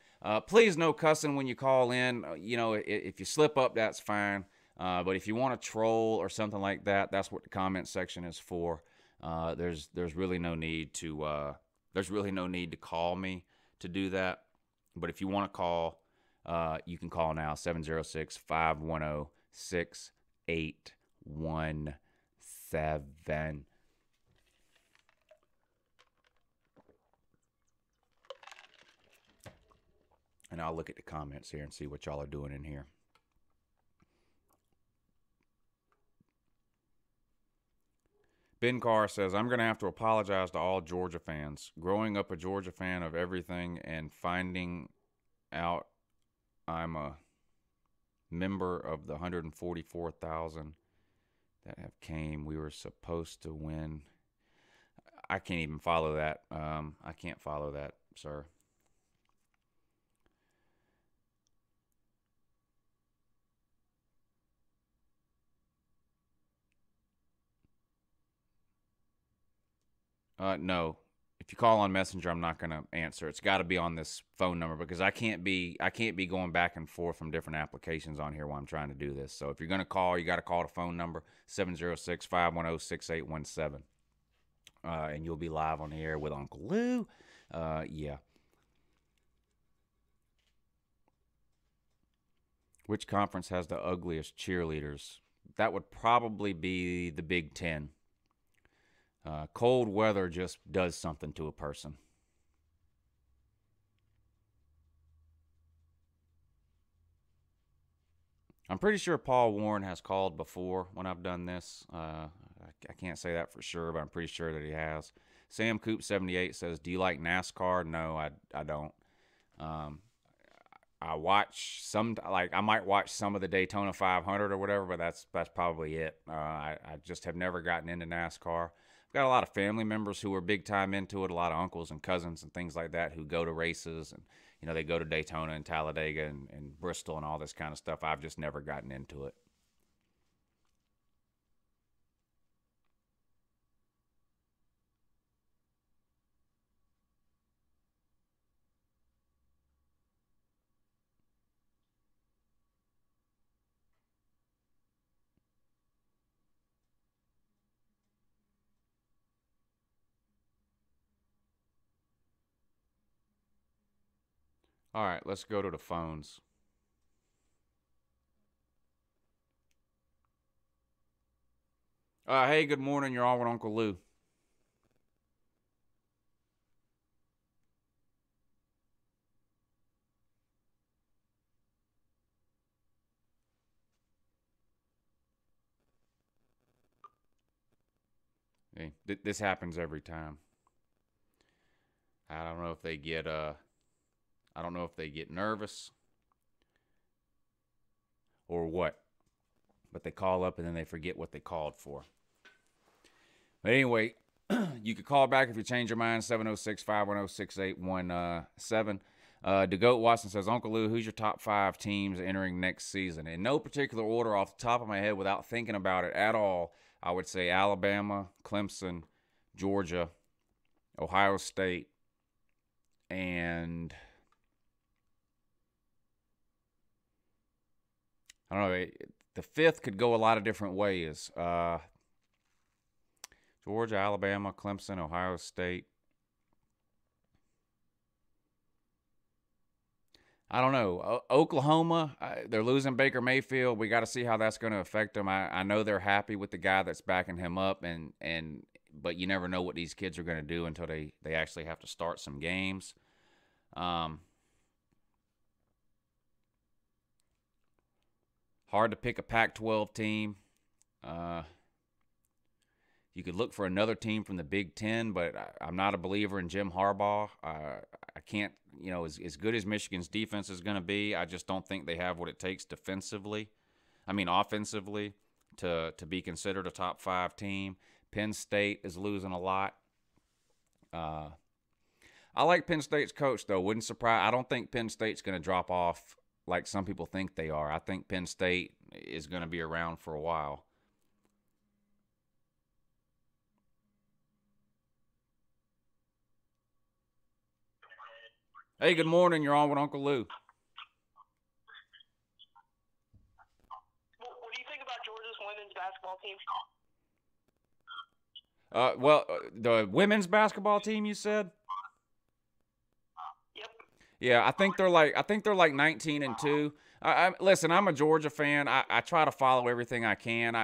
Please no cussing when you call in. If you slip up, that's fine. But if you want to troll or something like that, that's what the comment section is for. There's really no need to call me to do that. But if you want to call, you can call now, 706-510-6817. And I'll look at the comments here and see what y'all are doing in here. Ben Carr says, I'm going to have to apologize to all Georgia fans. Growing up a Georgia fan of everything and finding out I'm a member of the 144,000 that have came, we were supposed to win. I can't even follow that. I can't follow that, sir. No. If you call on Messenger, I'm not going to answer. It's got to be on this phone number because I can't be going back and forth from different applications on here while I'm trying to do this. So if you're going to call, you got to call the phone number 706-510-6817. And you'll be live on the air with Uncle Lou. Yeah. Which conference has the ugliest cheerleaders? That would probably be the Big Ten. Cold weather just does something to a person. I'm pretty sure Paul Warren has called before when I've done this. I can't say that for sure, but I'm pretty sure that he has. Sam Coop 78 says, "Do you like NASCAR?" No, I don't. I watch I might watch some of the Daytona 500 or whatever, but that's probably it. I just have never gotten into NASCAR. I've got a lot of family members who are big time into it, a lot of uncles and cousins and things like that who go to races, and they go to Daytona and Talladega and Bristol and all this kind of stuff. I've just never gotten into it. All right, let's go to the phones. Hey, good morning. You're on with Uncle Lou. Hey, this happens every time. I don't know if they get nervous or what, but they call up and then they forget what they called for. But anyway, you could call back if you change your mind, 706-510-6817. DeGoat Watson says, Uncle Lou, who's your top 5 teams entering next season? In no particular order, off the top of my head, without thinking about it at all, I would say Alabama, Clemson, Georgia, Ohio State, and I don't know, the 5th could go a lot of different ways. Georgia, Alabama, Clemson, Ohio State. I don't know. Oklahoma, they're losing Baker Mayfield. We got to see how that's going to affect them. I know they're happy with the guy that's backing him up, but you never know what these kids are going to do until they actually have to start some games. Hard to pick a Pac-12 team. You could look for another team from the Big Ten, but I'm not a believer in Jim Harbaugh. I can't, as good as Michigan's defense is going to be, I just don't think they have what it takes offensively, to be considered a top 5 team. Penn State is losing a lot. I like Penn State's coach, though. Wouldn't surprise. I don't think Penn State's going to drop off like some people think they are. I think Penn State is going to be around for a while. Hey, good morning. You're on with Uncle Lou. What do you think about Georgia's women's basketball team? The women's basketball team, you said? Yep. Yeah, I think they're like 19-2. Listen, I'm a Georgia fan. I try to follow everything I can.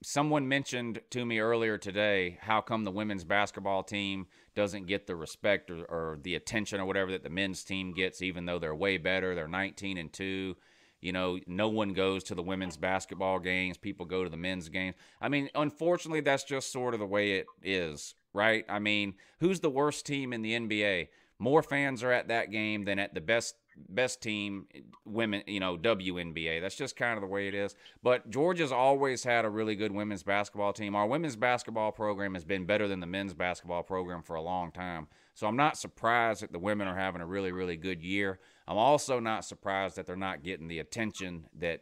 Someone mentioned to me earlier today how come the women's basketball team doesn't get the respect or the attention or whatever that the men's team gets, even though they're way better. They're 19-2. No one goes to the women's basketball games. People go to the men's games. I mean, unfortunately, that's just sort of the way it is, right? I mean, who's the worst team in the NBA? More fans are at that game than at the best team, women, WNBA. That's just kind of the way it is. But Georgia's always had a really good women's basketball team. Our women's basketball program has been better than the men's basketball program for a long time. So I'm not surprised that the women are having a really, really good year. I'm also not surprised that they're not getting the attention that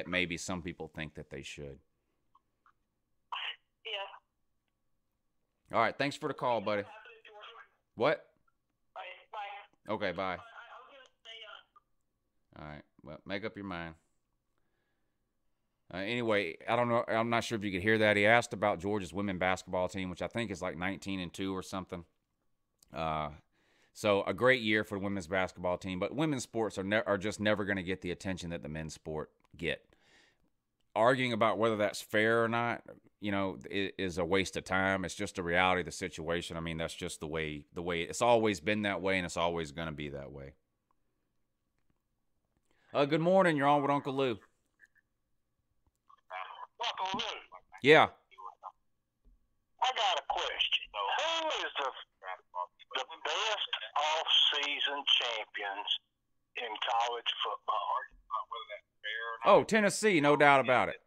maybe some people think that they should. Yeah. All right, thanks for the call, buddy. What? Bye. Okay, bye. I was going to say, All right. Well, make up your mind. Anyway, I don't know. I'm not sure if you could hear that. He asked about Georgia's women's basketball team, which I think is like 19-2 or something. So a great year for the women's basketball team, but women's sports are just never going to get the attention that the men's sport get. Arguing about whether that's fair or not, is a waste of time. It's just a reality of the situation. I mean, that's just the way it's always been that way, and it's always going to be that way. Good morning. You're on with Uncle Lou. Uncle Lou, Yeah. I got a question. Who is the best off-season champions in college football? Oh, Tennessee, no doubt about it.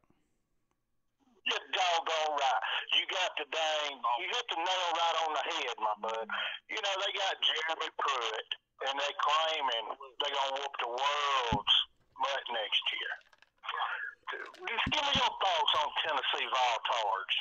You're doggone right. You hit the nail right on the head, my bud. They got Jeremy Pruitt, and they claiming they're going to whoop the world's butt next year. Just give me your thoughts on Tennessee Voltards.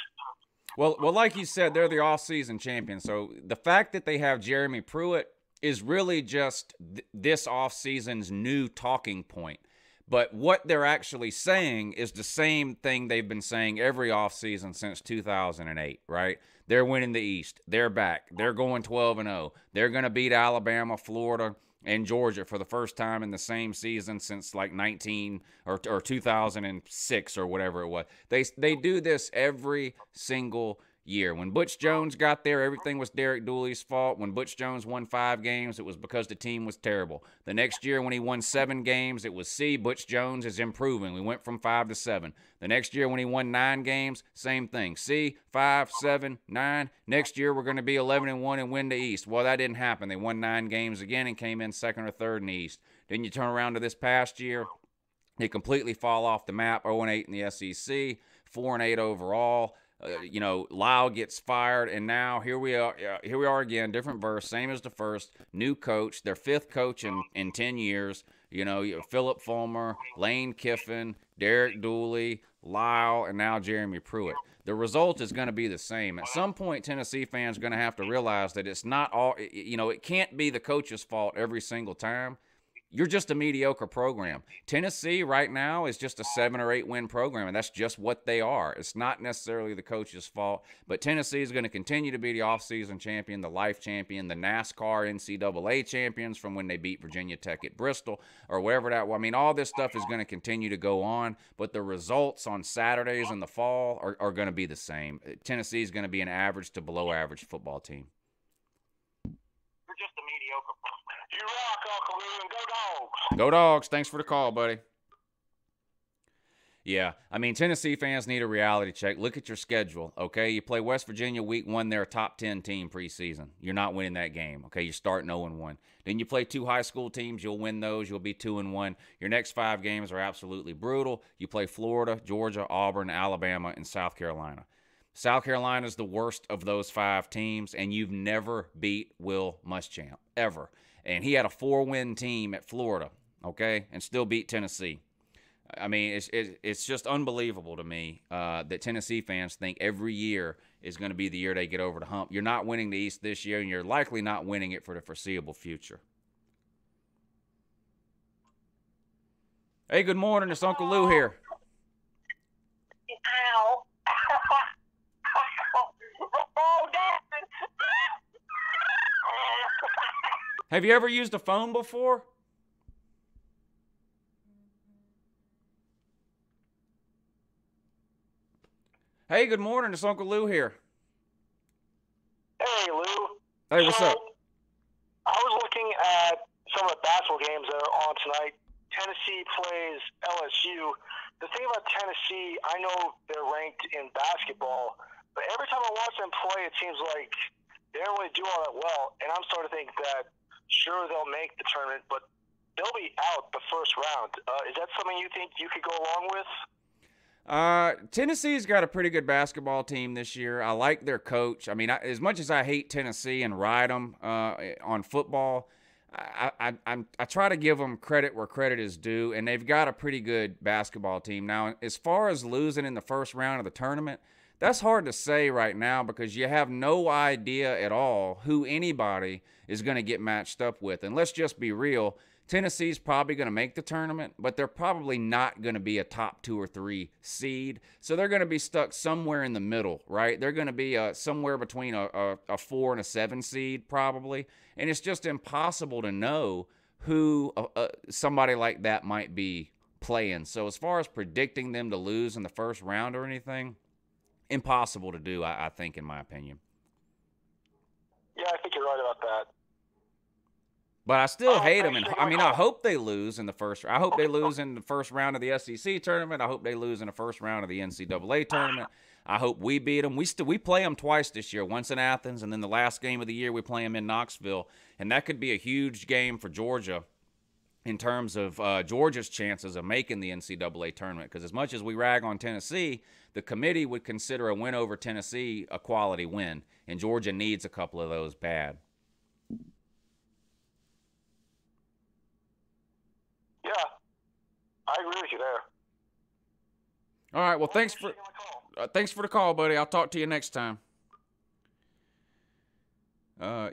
Well, like you said, they're the off-season champions. So the fact that they have Jeremy Pruitt is really just this off-season's new talking point. But what they're actually saying is the same thing they've been saying every offseason since 2008, right? They're winning the East. They're back. They're going 12-0. They're going to beat Alabama, Florida, and Georgia for the first time in the same season since like 2006 or whatever it was. They do this every single year. When Butch Jones got there, everything was Derek Dooley's fault. When Butch Jones won 5 games, it was because the team was terrible. The next year when he won 7 games, it was, see, Butch Jones is improving. We went from 5 to 7. The next year when he won 9 games, same thing. See, 5, 7, 9. Next year we're going to be 11-1 and win the East. Well, that didn't happen. They won 9 games again and came in 2nd or 3rd in the East. Then you turn around to this past year, they completely fall off the map, 0-8 in the SEC, 4-8 overall. Lyle gets fired, and now here we are again, different verse, same as the first, new coach, their 5th coach in 10 years. Philip Fulmer, Lane Kiffin, Derek Dooley, Lyle, and now Jeremy Pruitt. The result is going to be the same. At some point, Tennessee fans are going to have to realize that it's not all, it can't be the coach's fault every single time. You're just a mediocre program. Tennessee right now is just a 7 or 8 win program, and that's just what they are. It's not necessarily the coach's fault, but Tennessee is going to continue to be the offseason champion, the life champion, the NASCAR NCAA champions from when they beat Virginia Tech at Bristol or wherever that was. I mean, all this stuff is going to continue to go on, but the results on Saturdays in the fall are going to be the same. Tennessee is going to be an average to below average football team. You're just a mediocre program. You rock, Uncle Lou, and go Dogs. Go Dogs. Thanks for the call, buddy. Yeah, I mean, Tennessee fans need a reality check. Look at your schedule, okay? You play West Virginia week 1. They're a top 10 team preseason. You're not winning that game, okay? You're starting 0-1. Then you play 2 high school teams. You'll win those. You'll be 2-1. Your next 5 games are absolutely brutal. You play Florida, Georgia, Auburn, Alabama, and South Carolina. South Carolina is the worst of those 5 teams, and you've never beat Will Muschamp, ever. And he had a 4-win team at Florida, okay, and still beat Tennessee. I mean, it's just unbelievable to me that Tennessee fans think every year is going to be the year they get over the hump. You're not winning the East this year, and you're likely not winning it for the foreseeable future. Hey, good morning. It's Uncle Lou here. Ow. Oh, Dad. Have you ever used a phone before? Hey, good morning. It's Uncle Lou here. Hey, Lou. Hey, what's up? I was looking at some of the basketball games that are on tonight. Tennessee plays LSU. The thing about Tennessee, I know they're ranked in basketball, but every time I watch them play, it seems like they don't really do all that well. And I'm starting to think that, sure, they'll make the tournament, but they'll be out the first round. Is that something you think you could go along with? Tennessee's got a pretty good basketball team this year. I like their coach. I mean, as much as I hate Tennessee and ride them on football, I try to give them credit where credit is due, and they've got a pretty good basketball team. Now, as far as losing in the first round of the tournament, that's hard to say right now because you have no idea at all who anybody is going to get matched up with. And let's just be real, Tennessee's probably going to make the tournament, but they're probably not going to be a top 2 or 3 seed. So they're going to be stuck somewhere in the middle, right? They're going to be somewhere between a 4 and a 7 seed probably. And it's just impossible to know who somebody like that might be playing. So as far as predicting them to lose in the first round or anything, impossible to do, I think, in my opinion. Yeah, I think you're right about that. But I still hate them. And I mean, I hope they lose in the first. I hope they lose in the first round of the SEC tournament. I hope they lose in the first round of the NCAA tournament. I hope we beat them. We play them twice this year. Once in Athens, and then the last game of the year we play them in Knoxville. And that could be a huge game for Georgia in terms of Georgia's chances of making the NCAA tournament. Because as much as we rag on Tennessee, the committee would consider a win over Tennessee a quality win. And Georgia needs a couple of those bad. Yeah, I agree with you there. All right, well, thanks for the call, buddy. I'll talk to you next time.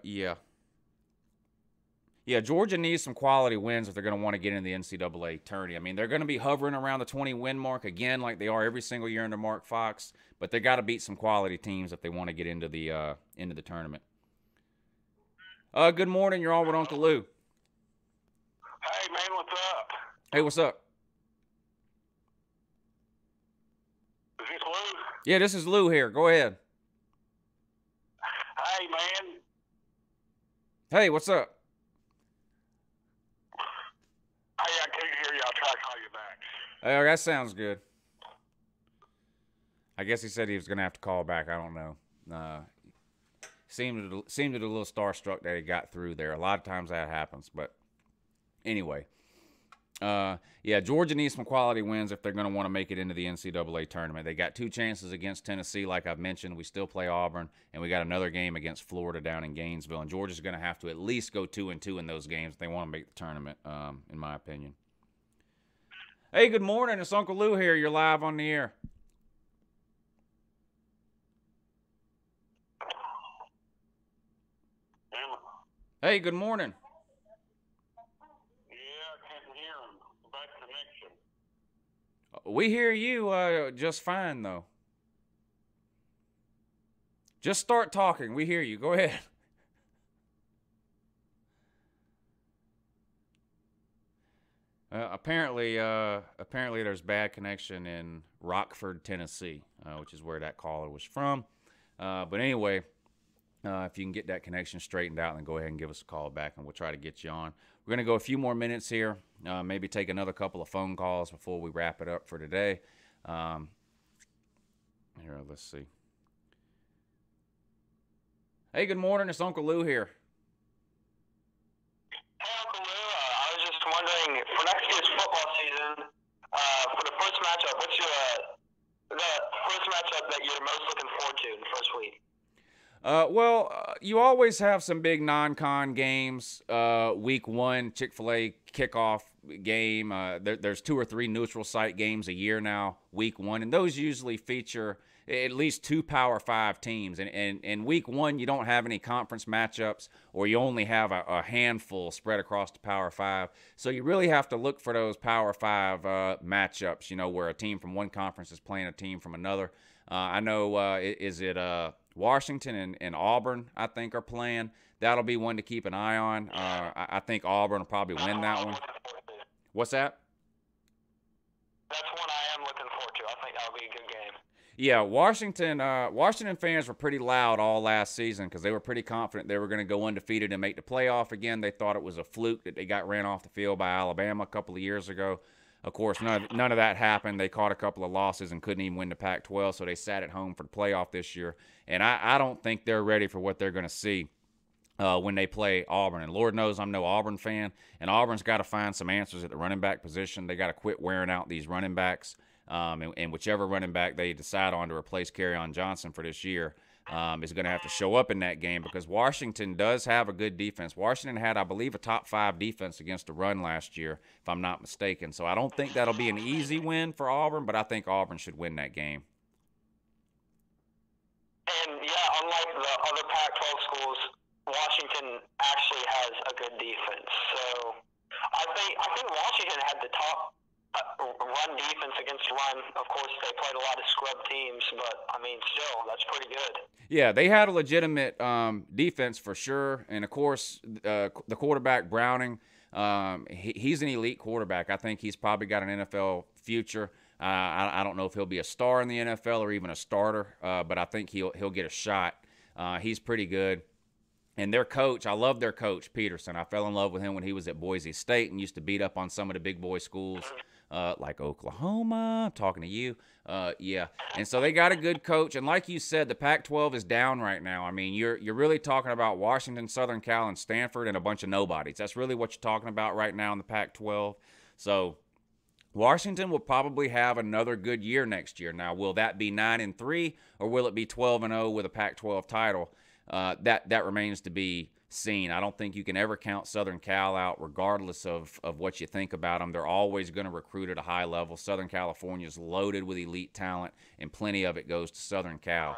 Yeah, Georgia needs some quality wins if they're going to want to get in the NCAA tourney. I mean, they're going to be hovering around the 20-win mark again like they are every single year under Mark Fox, but they got to beat some quality teams if they want to get into the tournament. Good morning. You're on with Uncle Lou. Hey, man, what's up? Hey, what's up? Is this Lou? Yeah, this is Lou here. Go ahead. Hey, what's up? Hey, I can't hear you. I'll try to call you back. Oh, that sounds good. I guess he said he was going to have to call back. I don't know. Seemed a little starstruck that he got through there. A lot of times that happens, but anyway. Yeah, Georgia needs some quality wins if they're going to want to make it into the NCAA tournament. They got 2 chances against Tennessee, like I've mentioned. We still play Auburn, and we got another game against Florida down in Gainesville. And Georgia's going to have to at least go 2-2 in those games if they want to make the tournament, in my opinion. Hey, good morning. It's Uncle Lou here. You're live on the air. Hey, good morning. Yeah, I can't hear him. Bad connection. We hear you just fine, though. Just start talking. We hear you. Go ahead. Apparently, there's bad connection in Rockford, Tennessee, which is where that caller was from. But anyway, if you can get that connection straightened out, then go ahead and give us a call back, and we'll try to get you on. We're going to go a few more minutes here, maybe take another couple of phone calls before we wrap it up for today. Here, let's see. Hey, good morning. It's Uncle Lou here. Hey, Uncle Lou, I was just wondering, for next year's football season, for the first matchup, what's the first matchup that you're most looking forward to in the first week? You always have some big non-con games. Week 1, Chick-fil-A kickoff game. There's 2 or 3 neutral site games a year now, week 1, and those usually feature at least 2 Power 5 teams. And week 1, you don't have any conference matchups, or you only have a handful spread across the Power 5. So you really have to look for those Power 5 matchups, where a team from one conference is playing a team from another. I know, is it Washington and Auburn, I think, are playing. That'll be one to keep an eye on. I think Auburn will probably win that one. What's that? That's one I am looking forward to. I think that'll be a good game. Yeah, Washington fans were pretty loud all last season because they were pretty confident they were going to go undefeated and make the playoff again. They thought it was a fluke that they got ran off the field by Alabama a couple of years ago. Of course, none of that happened. They caught a couple of losses and couldn't even win the Pac-12, so they sat at home for the playoff this year. And I don't think they're ready for what they're going to see when they play Auburn. And Lord knows I'm no Auburn fan, and Auburn's got to find some answers at the running back position. They got to quit wearing out these running backs, and whichever running back they decide on to replace Kerryon Johnson for this year is going to have to show up in that game, because Washington does have a good defense. Washington had, I believe, a top 5 defense against the run last year, if I'm not mistaken. So I don't think that'll be an easy win for Auburn, but I think Auburn should win that game. And yeah, unlike the other Pac-12 schools, Washington actually has a good defense. So I think Washington had the top run defense against run. Of course, they played a lot of scrub teams, but I mean, still, that's pretty good. Yeah, they had a legitimate defense for sure. And of course, the quarterback Browning, he's an elite quarterback. I think he's probably got an NFL future. I don't know if he'll be a star in the NFL or even a starter, but I think he'll get a shot. He's pretty good. And their coach, I love their coach, Peterson. I fell in love with him when he was at Boise State and used to beat up on some of the big boy schools like Oklahoma. I'm talking to you. Yeah. And so they got a good coach. And like you said, the Pac-12 is down right now. I mean, you're really talking about Washington, Southern Cal, and Stanford and a bunch of nobodies. That's really what you're talking about right now in the Pac-12. So Washington will probably have another good year next year. Now, will that be 9-3 or will it be 12-0 with a Pac-12 title? That remains to be seen. I don't think you can ever count Southern Cal out regardless of what you think about them. They're always going to recruit at a high level. Southern California is loaded with elite talent, and plenty of it goes to Southern Cal.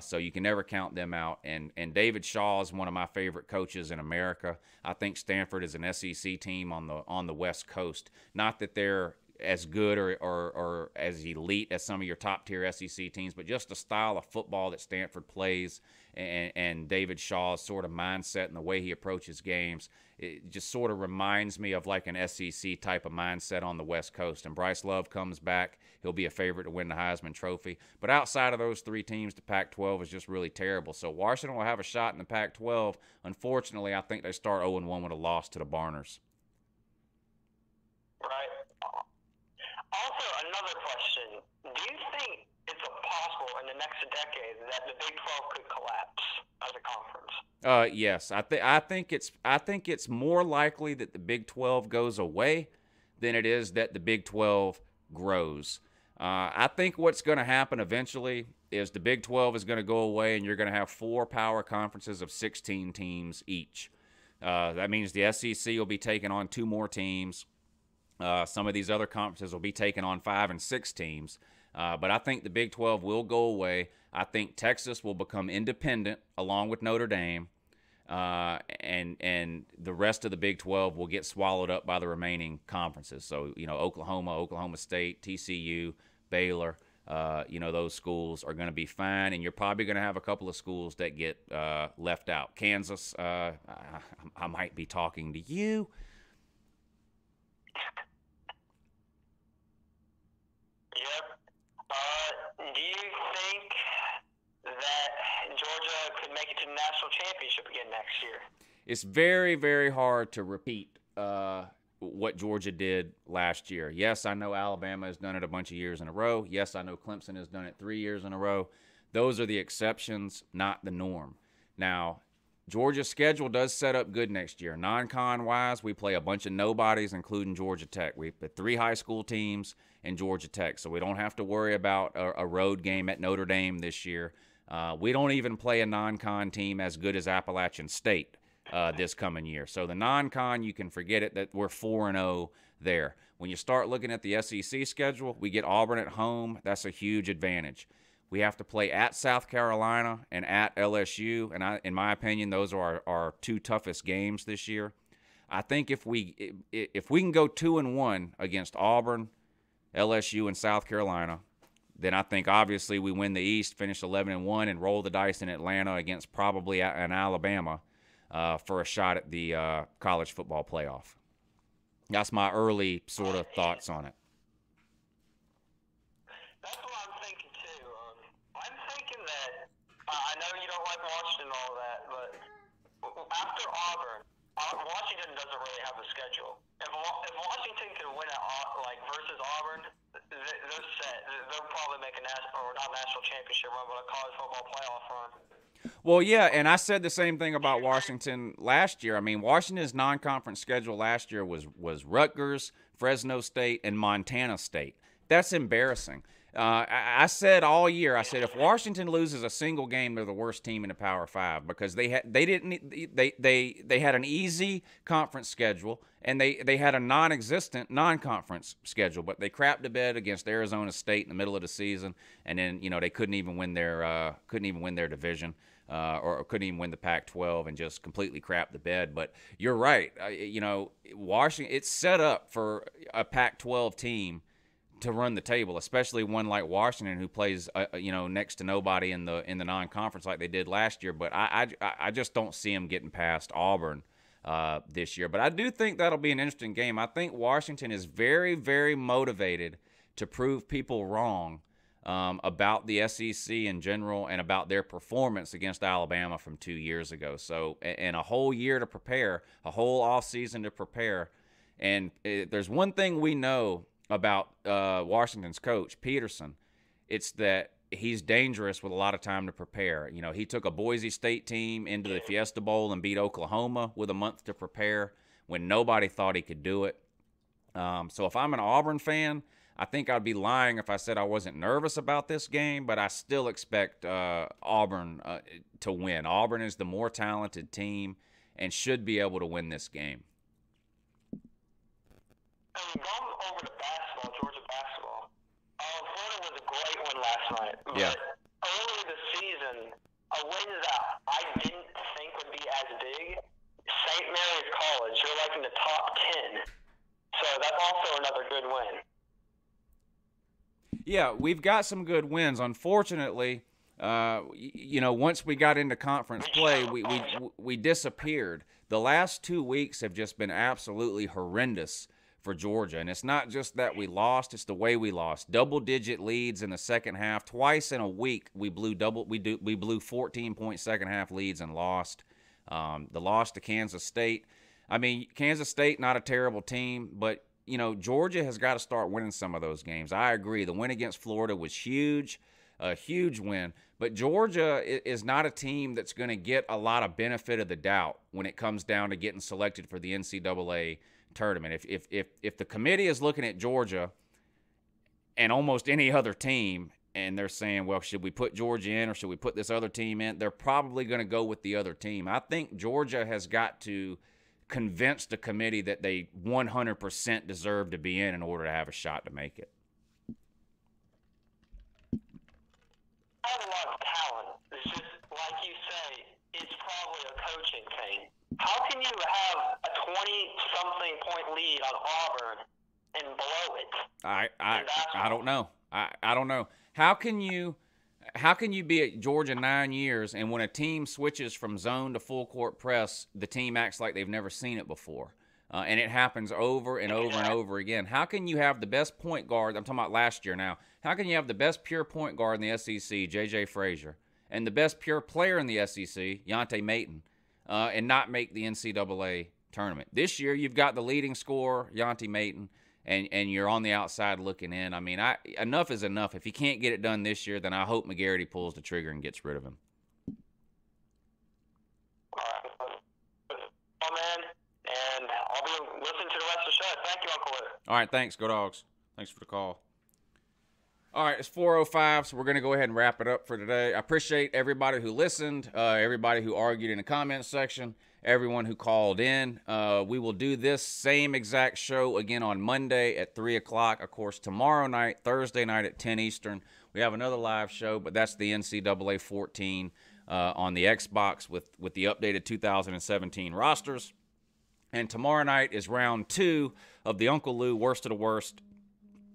So you can never count them out. And David Shaw is one of my favorite coaches in America. I think Stanford is an SEC team on the West Coast. Not that they're as good or as elite as some of your top-tier SEC teams, but just the style of football that Stanford plays and David Shaw's sort of mindset and the way he approaches games, it just sort of reminds me of like an SEC type of mindset on the West Coast. And Bryce Love comes back, he'll be a favorite to win the Heisman Trophy. But outside of those three teams, the Pac-12 is just really terrible. So Washington will have a shot in the Pac-12. Unfortunately, I think they start 0-1 with a loss to the Barners. Right. Also, another question. Do you think it's possible in the next decade that the Big 12 could collapse as a conference? Yes. I think it's more likely that the Big 12 goes away than it is that the Big 12 grows. I think what's going to happen eventually is the Big 12 is going to go away, and you're going to have 4 power conferences of 16 teams each. That means the SEC will be taking on 2 more teams. Some of these other conferences will be taking on 5 and 6 teams. But I think the Big 12 will go away. I think Texas will become independent along with Notre Dame. And the rest of the Big 12 will get swallowed up by the remaining conferences. So, Oklahoma, Oklahoma State, TCU, Baylor, those schools are going to be fine. And you're probably going to have a couple of schools that get left out. Kansas, I might be talking to you. Yep. Do you think that Georgia could make it to the national championship again next year? It's very, very hard to repeat what Georgia did last year. Yes, I know Alabama has done it a bunch of years in a row. Yes, I know Clemson has done it 3 years in a row. Those are the exceptions, not the norm. Now, Georgia's schedule does set up good next year. Non-con-wise, we play a bunch of nobodies, including Georgia Tech. We play 3 high school teams and Georgia Tech, so we don't have to worry about a road game at Notre Dame this year. We don't even play a non-con team as good as Appalachian State this coming year. So the non-con, you can forget it, that we're 4-0 there. When you start looking at the SEC schedule, we get Auburn at home. That's a huge advantage. We have to play at South Carolina and at LSU, and in my opinion, those are our 2 toughest games this year. I think if we can go 2-1 against Auburn, LSU, and South Carolina, then I think obviously we win the East, finish 11-1, and roll the dice in Atlanta against probably an Alabama for a shot at the college football playoff. That's my early sort of thoughts on it. That's what I'm thinking too. I'm thinking that I know you don't like Washington and all that, but after Auburn, Washington doesn't really have a schedule. If Washington can win versus Auburn, they're set. They'll probably make a national championship run, but a college football playoff run. Well, yeah, and I said the same thing about Washington last year. I mean, Washington's non-conference schedule last year was Rutgers, Fresno State, and Montana State. That's embarrassing. I said all year, I said if Washington loses a single game, they're the worst team in the Power 5 because they had an easy conference schedule and they had a non-existent non-conference schedule, but they crapped to bed against Arizona State in the middle of the season, and then they couldn't even win their division. Or couldn't even win the Pac-12 and just completely crap the bed. But you're right. Washington, it's set up for a Pac-12 team to run the table, especially one like Washington who plays, next to nobody in the non-conference like they did last year. But I just don't see them getting past Auburn this year. But I do think that'll be an interesting game. I think Washington is very, very motivated to prove people wrong about the SEC in general and about their performance against Alabama from 2 years ago. So, and a whole year to prepare, a whole offseason to prepare. And there's one thing we know about Washington's coach, Peterson. It's that he's dangerous with a lot of time to prepare. He took a Boise State team into the Fiesta Bowl and beat Oklahoma with a month to prepare when nobody thought he could do it. So if I'm an Auburn fan, I think I'd be lying if I said I wasn't nervous about this game, but I still expect Auburn to win. Auburn is the more talented team and should be able to win this game. Going over to basketball, Georgia basketball. Florida was a great win last night. Yeah. But early this season, a win that I didn't think would be as big, St. Mary's College. They're like in the top 10. So that's also another good win. Yeah, we've got some good wins. Unfortunately, once we got into conference play, we disappeared. The last 2 weeks have just been absolutely horrendous for Georgia, and it's not just that we lost; it's the way we lost. Double-digit leads in the second half. Twice in a week, we blew 14-point second half leads and lost. The loss to Kansas State. I mean, Kansas State, not a terrible team, but Georgia has got to start winning some of those games. I agree. The win against Florida was huge, a huge win. But Georgia is not a team that's going to get a lot of benefit of the doubt when it comes down to getting selected for the NCAA tournament. If the committee is looking at Georgia and almost any other team, and they're saying, well, should we put Georgia in or should we put this other team in? They're probably going to go with the other team. I think Georgia has got to convince the committee that they 100% deserve to be in order to have a shot to make it. I have a lot of talent. It's just, like you say, it's probably a coaching thing. How can you have a 20-something point lead on Auburn and blow it? I don't know. I don't know. How can you be at Georgia 9 years, and when a team switches from zone to full court press, the team acts like they've never seen it before? And it happens over and over and over again. How can you have the best point guard, I'm talking about last year now, how can you have the best pure point guard in the SEC, J.J. Frazier, and the best pure player in the SEC, Yante Maton, and not make the NCAA tournament? This year, you've got the leading scorer, Yante Maton, and you're on the outside looking in. I mean, enough is enough. If he can't get it done this year, then I hope McGarity pulls the trigger and gets rid of him. All right. Oh, man, and I'll be listening to the rest of the show. Thank you, Uncle Lou. All right, thanks. Go Dogs. Thanks for the call. All right, it's 4:05, so we're going to go ahead and wrap it up for today. I appreciate everybody who listened, everybody who argued in the comments section, everyone who called in. We will do this same exact show again on Monday at 3 o'clock. Of course, tomorrow night, Thursday night at 10 Eastern, we have another live show, but that's the NCAA 14 on the Xbox with the updated 2017 rosters. And tomorrow night is round 2 of the Uncle Lou Worst of the Worst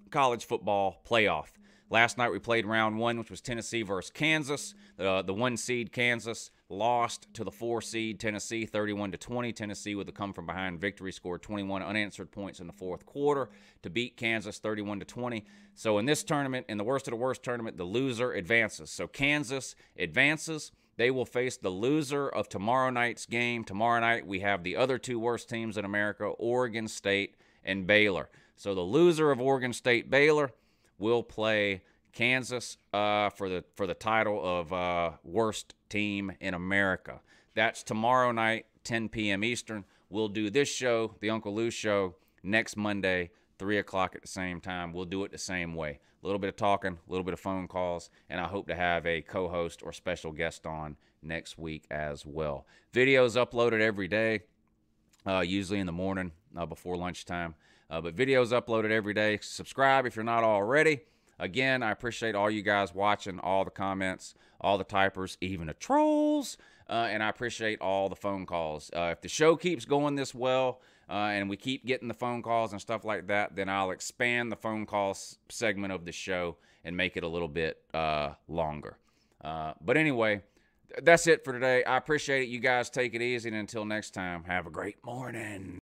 college football playoff. Last night we played round 1, which was Tennessee versus Kansas. The 1 seed Kansas lost to the 4 seed Tennessee 31-20. Tennessee, with a come-from-behind victory, scored 21 unanswered points in the fourth quarter to beat Kansas 31-20. So in this tournament, in the Worst of the Worst tournament, the loser advances. So Kansas advances. They will face the loser of tomorrow night's game. Tomorrow night we have the other 2 worst teams in America, Oregon State and Baylor. So the loser of Oregon State-Baylor will play Kansas for the title of worst team in America. That's tomorrow night, 10 p.m. Eastern. We'll do this show, the Uncle Lou Show, next Monday, 3 o'clock at the same time. We'll do it the same way. A little bit of talking, a little bit of phone calls, and I hope to have a co-host or special guest on next week as well. Videos uploaded every day, usually in the morning before lunchtime. But videos uploaded every day. Subscribe if you're not already. Again, I appreciate all you guys watching, all the comments, all the typers, even the trolls, and I appreciate all the phone calls. If the show keeps going this well and we keep getting the phone calls and stuff like that, then I'll expand the phone call segment of the show and make it a little bit longer. But anyway, that's it for today. I appreciate it. You guys take it easy, and until next time, have a great morning.